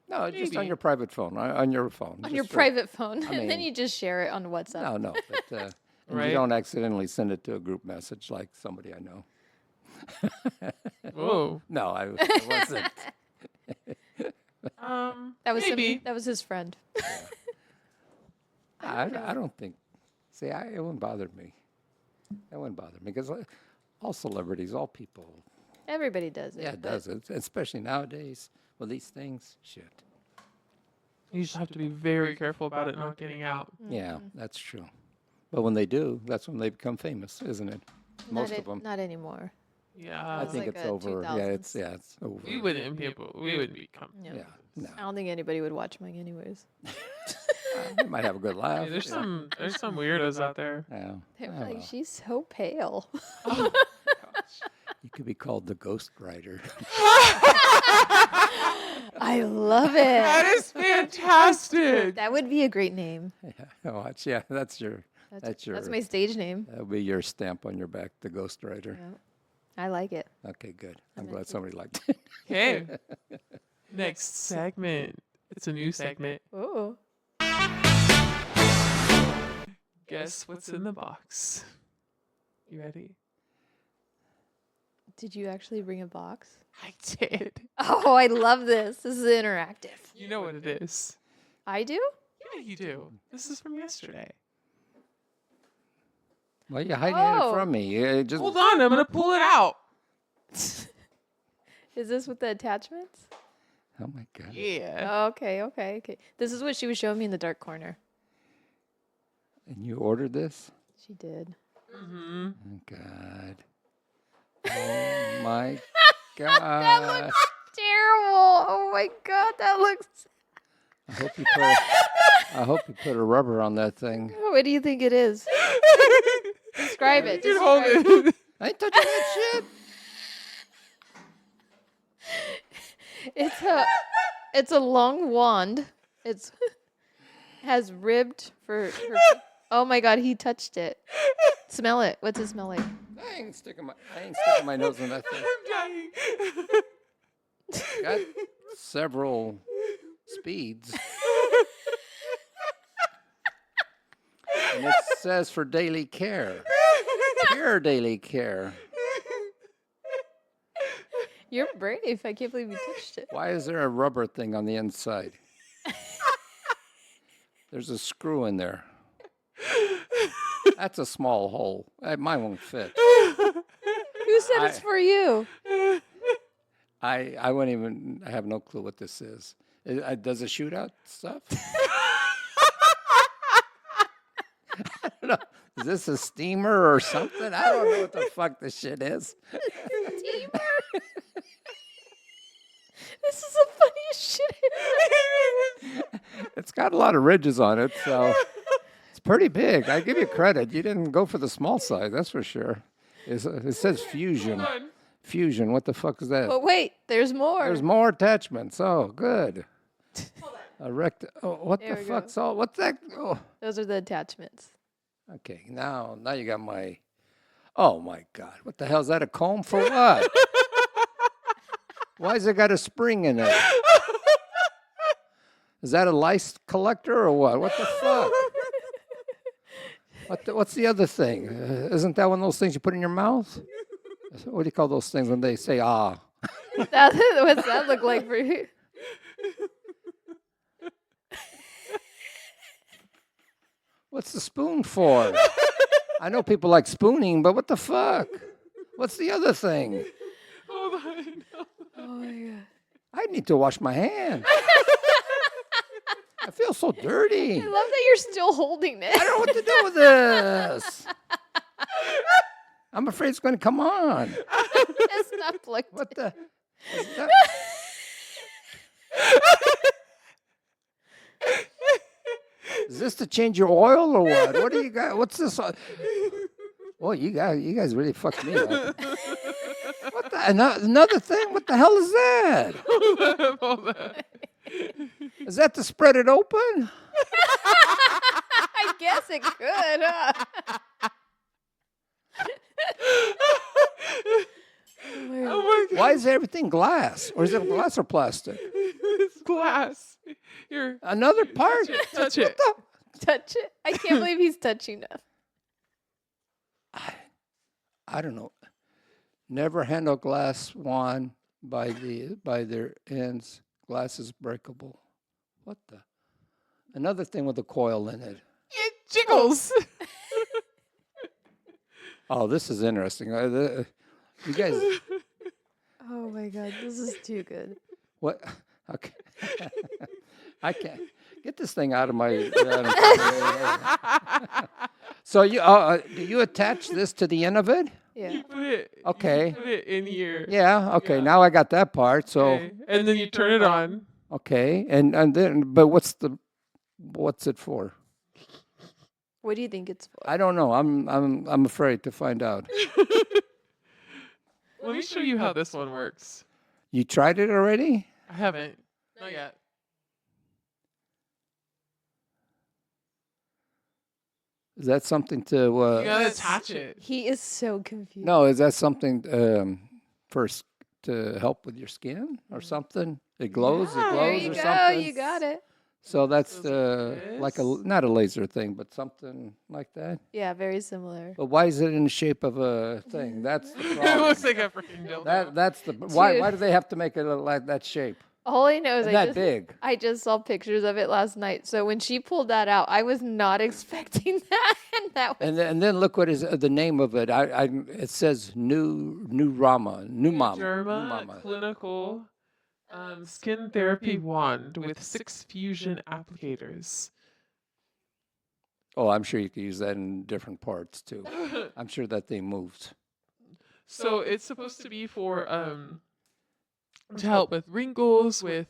No, just on Maybe. your private phone, on your phone. on your just private phone, and then mean- you just share it on WhatsApp. No, but and Right. you don't accidentally send it to a group message like somebody I know. Whoa. No, I wasn't. That was maybe. that was his friend. I don't think. See, it wouldn't bother me. It wouldn't bother me because all celebrities, all people, Everybody does it. yeah, it but does it. Especially nowadays with these things. Shit. You just have to be very careful about it not getting out. Yeah, that's true. But when they do, that's when they become famous, isn't it? Most of them. Not anymore. Yeah. I It's think like it's a over. 2000s. It's over. We wouldn't become. Yeah. Yeah, no. I don't think anybody would watch mine anyways. You might have a good laugh. Hey, there's yeah. some weirdos out there. Yeah. They were Oh, like, well. she's so pale. You could be called the Ghost Rider. I love That it. is fantastic. That would be a great name. Yeah, watch. Yeah, that's your. That's your. That's my stage name. That'll be your stamp on your back, the Ghost Rider. Yeah. I like it. Okay, good. I'm like glad it. somebody liked it. Okay. Next segment. It's a new segment. Oh. Guess what's in the box? You ready? Did you actually bring a box? I did. Oh, I love this. This is interactive. You know what it is. I do? Yeah, you do. This is from yesterday. Well, you're hiding Oh. it from me. Just Hold on, I'm gonna pull it out. Is this with the attachments? Oh my God. Yeah. Oh, okay. This is what she was showing me in the dark corner. And you ordered this? She did. Mm-hmm. Oh God. Oh my God. Terrible. Oh my god, that looks. I hope you put a rubber on that thing. What do you think it is? Describe it. You can hold Describe it. I ain't touching that shit. It's a long wand. It's has ribbed for. Oh my god, he touched it. Smell it. What's it smell like? I ain't sticking my nose in that thing. I'm dying. Got several speeds. And it says for daily care. Pure daily care. You're brave. I can't believe you touched it. Why is there a rubber thing on the inside? There's a screw in there. That's a small hole. Mine won't fit. Who said it's for you? I wouldn't even. I have no clue what this is. Does it shoot out stuff? I don't know. Is this a steamer or something? I don't know what the fuck this shit is. Steamer? This is the funniest shit. It's got a lot of ridges on it, so it's pretty big. I give you credit. You didn't go for the small size, that's for sure. It says fusion. Fusion. What the fuck is that? But wait, there's more. There's more attachments. Oh, good. A what There the we fuck's go. all? What's that? Oh. Those are the attachments. Okay, now you got my. Oh my God! What the hell is that? A comb for what? Why has it got a spring in it? Is that a lice collector or what? What the fuck? What's the other thing? Isn't that one of those things you put in your mouth? What do you call those things when they say ah? What's that look like for you? What's the spoon for? I know people like spooning, but what the fuck? What's the other thing? Hold on. Oh my God. I need to wash my hands. I feel so dirty. I love that you're still holding it. I don't know what to do with this. I'm afraid it's going to come on. It's not plugged. What the? Is that? Is this to change your oil or what? What do you got? What's this? Oh, you guys really fucked me up. What the? Another thing? What the hell is that? Hold on. Is that to spread it open? I guess it could, huh? Oh my God. Why is everything glass? Or is it glass or plastic? It's glass. Here. Another part? Touch it. Touch it. I can't believe he's touching us. I don't know. Never handle glass wand by their ends. Glass is breakable. What the? Another thing with a coil in it. It jiggles. Oh, this is interesting. You guys, Oh my God, this is too good. what? Okay. I can't get this thing out of my. So do you attach this to the end of it? Yeah. You put it. Okay. You put it in here. Yeah. Okay. Yeah. Now I got that part. So Okay. And then you turn it on. okay. And then, but what's it for? What do you think it's for? I don't know. I'm afraid to find out. Let me show you how this one works. You tried it already? I haven't. Not yet. Is that something to? You gotta attach it. He is so confused. No, is that something first to help with your skin or something? It glows. Yeah, it There glows you or go. something. You got it. So that's Goes like like this. not a laser thing, but something like that. Yeah, very similar. But why is it in the shape of a thing? That's the It problem. looks like a freaking dildo. That's the why. Dude. Why do they have to make it like that shape? All I know is And that big. I just saw pictures of it last night. So when she pulled that out, I was not expecting that, and that was And then look what is the name of it. It says new mama. Derma clinical skin therapy wand with 6 fusion applicators. Oh, I'm sure you could use that in different parts too. I'm sure that thing moves. So it's supposed to be for to help with wrinkles, with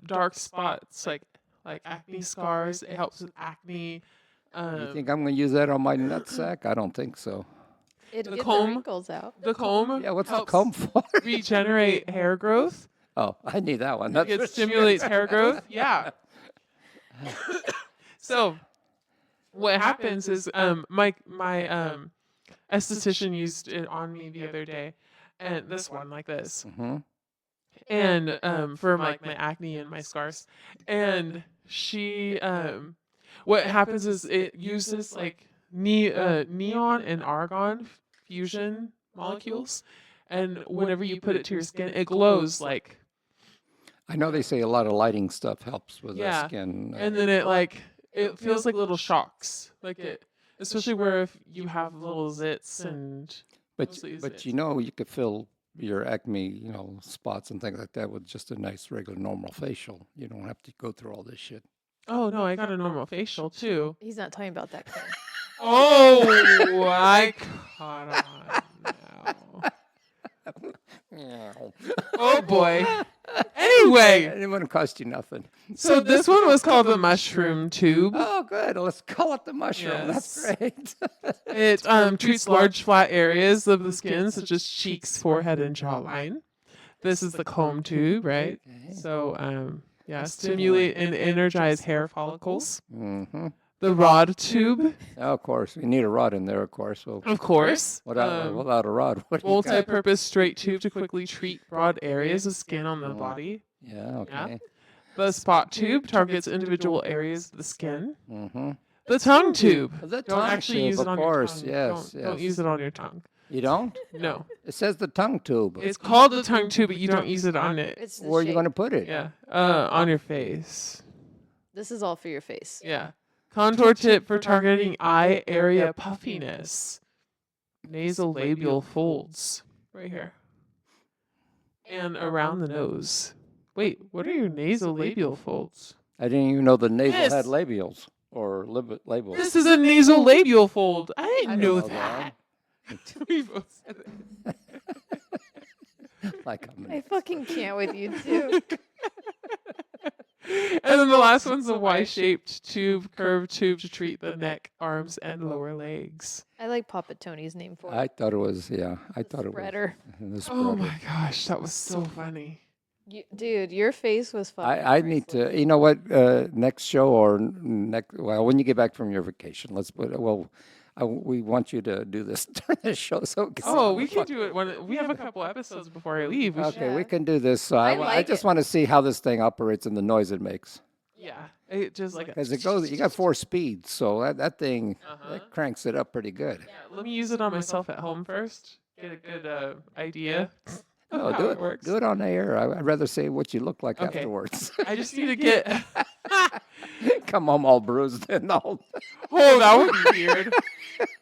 dark spots like acne scars. It helps with acne. You think I'm going to use that on my nutsack? I don't think so. it The gets the comb? wrinkles out. The comb Yeah, what's the helps comb for? regenerate hair growth. Oh, I need that one. It for stimulates sure. hair growth. Yeah. So what happens is my esthetician used it on me the other day, and this one like this, Mm-hmm. and for like my acne and my scars, and she what happens is it uses like neon and argon fusion molecules, and whenever you put it to your skin, it glows like I know they say a lot of lighting stuff helps with the yeah, skin. and then it feels like little shocks, like it, especially where if you have little zits and but mostly but zits. you know you could fill your acne, spots and things like that with just a nice regular normal facial. You don't have to go through all this shit. Oh no, I got a normal facial too. He's not talking about that cream. Oh, I caught on now. Oh boy. Anyway, It wouldn't cost you nothing. so this one was called the mushroom tube. Oh, good. Let's call it the mushroom. Yes. That's great. It treats large flat areas of the skin, such as cheeks, forehead, and jawline. This is the comb tube, right? Okay. So, yeah, stimulate and energize hair follicles. Mm-hmm. The rod tube, Of course, we need a rod in there. Of course. Well, of course. without a rod, what do you got? Multi-purpose straight tube to quickly treat broad areas of skin on the body. Yeah. Okay. The spot tube targets individual areas of the skin. Mm-hmm. The tongue tube. The Don't tongue actually tube, use it of on course. your tongue. Yes. Don't use it on your tongue. You don't? No. It says the tongue tube. It's called the tongue tube, but you don't use it on it. It's the Where are you shape. going to put it? Yeah. On your face. This is all for your face. Yeah. Contour tip for targeting eye area puffiness. Nasolabial folds. Right here. And around the nose. Wait, what are your nasolabial folds? I didn't even know the nasal This. had labials or labels. This is a nasolabial fold. I didn't know know that. We both said it. Like I'm I fucking can't with you too. And then the last one's a Y-shaped tube, curved tube to treat the neck, arms, and lower legs. I like Papa Tony's name for it. I thought it was, yeah. I thought it was. Spreader. The Oh spreader. my gosh, that was so funny. Dude, your face was fucking I need to, priceless. you know what, next show or next, well, when you get back from your vacation, let's put, well, we want you to do this during the show. So Oh, we can do it when we have a couple episodes before I leave. We should- Okay, we Yeah. can do this. So I I like just it. want to see how this thing operates and the noise it makes. yeah, it just like Because it goes, you got 4 speeds, so that thing Uh-huh. that cranks it up pretty good. Yeah, let me use it on myself at home first. Get a good idea. of Oh, how do it it. works. Do it on the air. I'd rather say what you look like Okay. afterwards. I just need to get. Come home all bruised and all. Oh, that would be weird.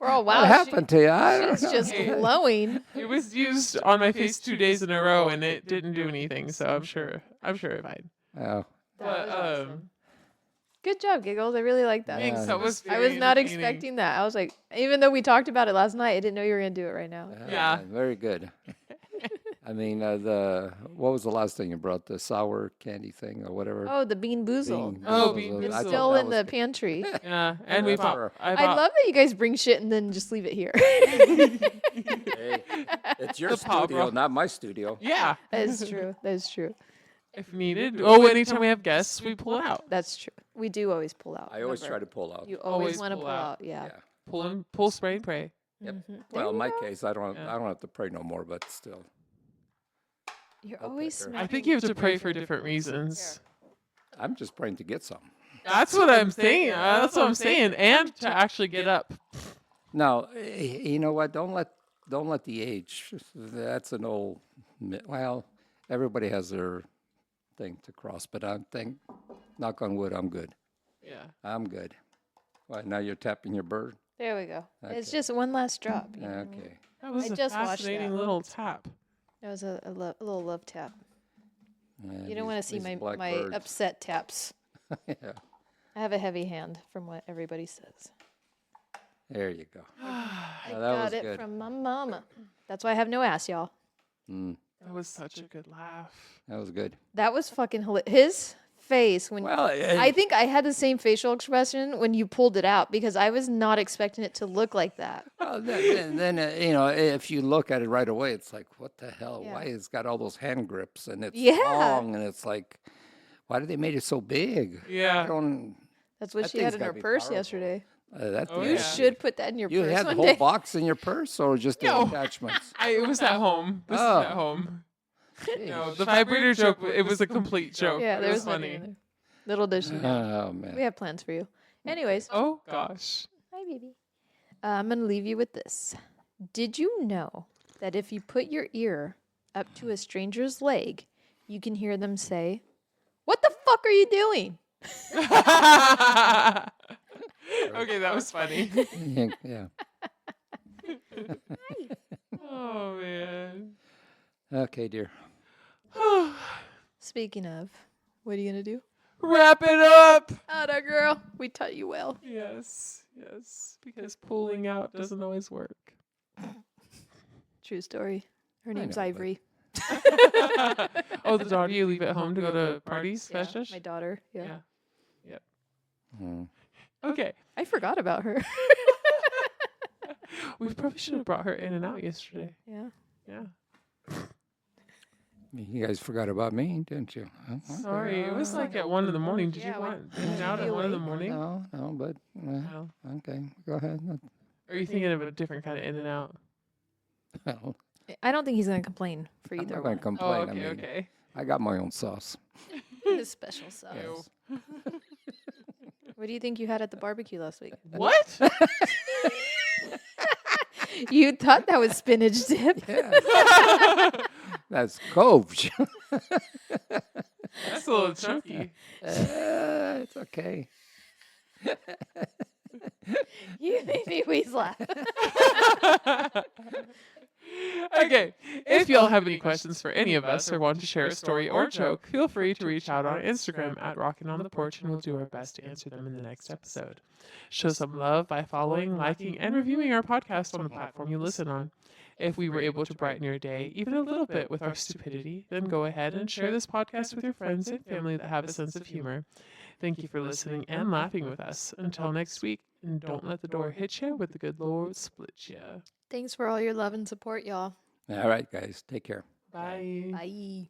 Oh, wow. What happened to you? I don't She's know. just Okay. glowing. It was used on my face 2 days in a row, and it didn't do anything. So I'm sure it might. Oh, That But was awesome. um, Good job, Giggles. I really like that. thanks. Yeah. That was. I was very not entertaining. expecting that. I was like, even though we talked about it last night, I didn't know you were going to do it right now. Yeah. Very good. I mean, what was the last thing you brought? The sour candy thing or whatever? Oh, the Bean Boozle. Bean Oh, Boozle. Bean It's I thought still that in was the good. pantry. Yeah, and we That's bought. her. I I bought. love that you guys bring shit and then just leave it here. Hey, it's your The pop studio, rock. not my studio. Yeah, That is true. That is true. if needed. Oh, anytime we have guests, we pull it out. That's true. We do always pull out. I always try remember. to pull out. You always Always want to pull pull out. out. Yeah. Yeah. Pull, spray, and pray. Yep. Mhm. There Well, in you my go. case, I don't Yeah. have to pray no more, but still. You're I'll always pray for her. I smacking. think you have to pray for different reasons. I'm just praying to get some. That's what I'm saying. That's what I'm saying, and to actually get up. Now, you know what? Don't let the age. That's an old. Well, everybody has their thing to cross, but I think, knock on wood, I'm good. Yeah. I'm good. What? Now you're tapping your bird. There we go. It's Okay. just one last drop. you know? Okay. That was I a just watched fascinating that. little tap. That was a little love tap. Yeah, You don't want to see these my blackbirds. upset taps. Yeah. I have a heavy hand, from what everybody says. There you go. I Now that was got it good. from my mama. That's why I have no ass, y'all. Mm, That was such a good laugh. that was good. That was fucking his face when Well, I think I had the same facial expression when you pulled it out because I was not expecting it to look like that. well, then you know, if you look at it right away, it's like, what the hell? Yeah. Why it's got all those hand grips and it's Yeah. long and it's like, why did they make it so big? I Yeah. don't. That's what That she had thing's in gotta her be purse powerful. yesterday. Oh, You yeah. should put that in your You purse had the one whole day. box in your purse, or just the No. attachments? It was at home. This is Oh. at home. No, Jeez. the vibrator joke, it was a complete joke. Yeah, It there was was nothing in funny. there. Little does she know. Oh man. We have plans for you. Anyways, Oh, gosh. hi, baby. I'm going to leave you with this. Did you know that if you put your ear up to a stranger's leg, you can hear them say, "What the fuck are you doing?" Okay, that was funny. Yeah. Oh, man. Okay, dear. Speaking of, what are you going to do? Wrap it up. Atta girl, we taught you well. Yes, because pulling out doesn't always work. True story. Her I name's know, but- Ivory. Oh, the daughter you leave at home to go to parties? Yeah, Fesh? my daughter. Yeah. Yep. Hmm. Okay. I forgot about her. We probably should have brought her in and out yesterday. Yeah. Yeah. You guys forgot about me, didn't you? Okay. Sorry. It was like at 1 in the morning. Did Yeah, you we- want in and out at 1 in the morning? No, but No. okay, go ahead. Or are you thinking of a different kind of in and out? Well, I don't think he's going to complain for I'm either not going one. to Oh, complain. okay, I mean, okay. I got my own sauce. His special sauce. Ew. What do you think you had at the barbecue last week? What? You thought that was spinach dip. Yeah. That's Cove. That's a little chunky. It's okay. You made me wheeze laugh. Okay. If y'all have any questions for any of us or want to share a story or joke, feel free to reach out on Instagram at Rockin' on the Porch, and we'll do our best to answer them in the next episode. Show some love by following, liking, and reviewing our podcast on the platform you listen on. If we were able to brighten your day even a little bit with our stupidity, then go ahead and share this podcast with your friends and family that have a sense of humor. Thank you for listening and laughing with us. Until next week, and don't let the door hit you with the good Lord split you. Thanks for all your love and support, y'all. All right, guys, take care. Bye. Bye.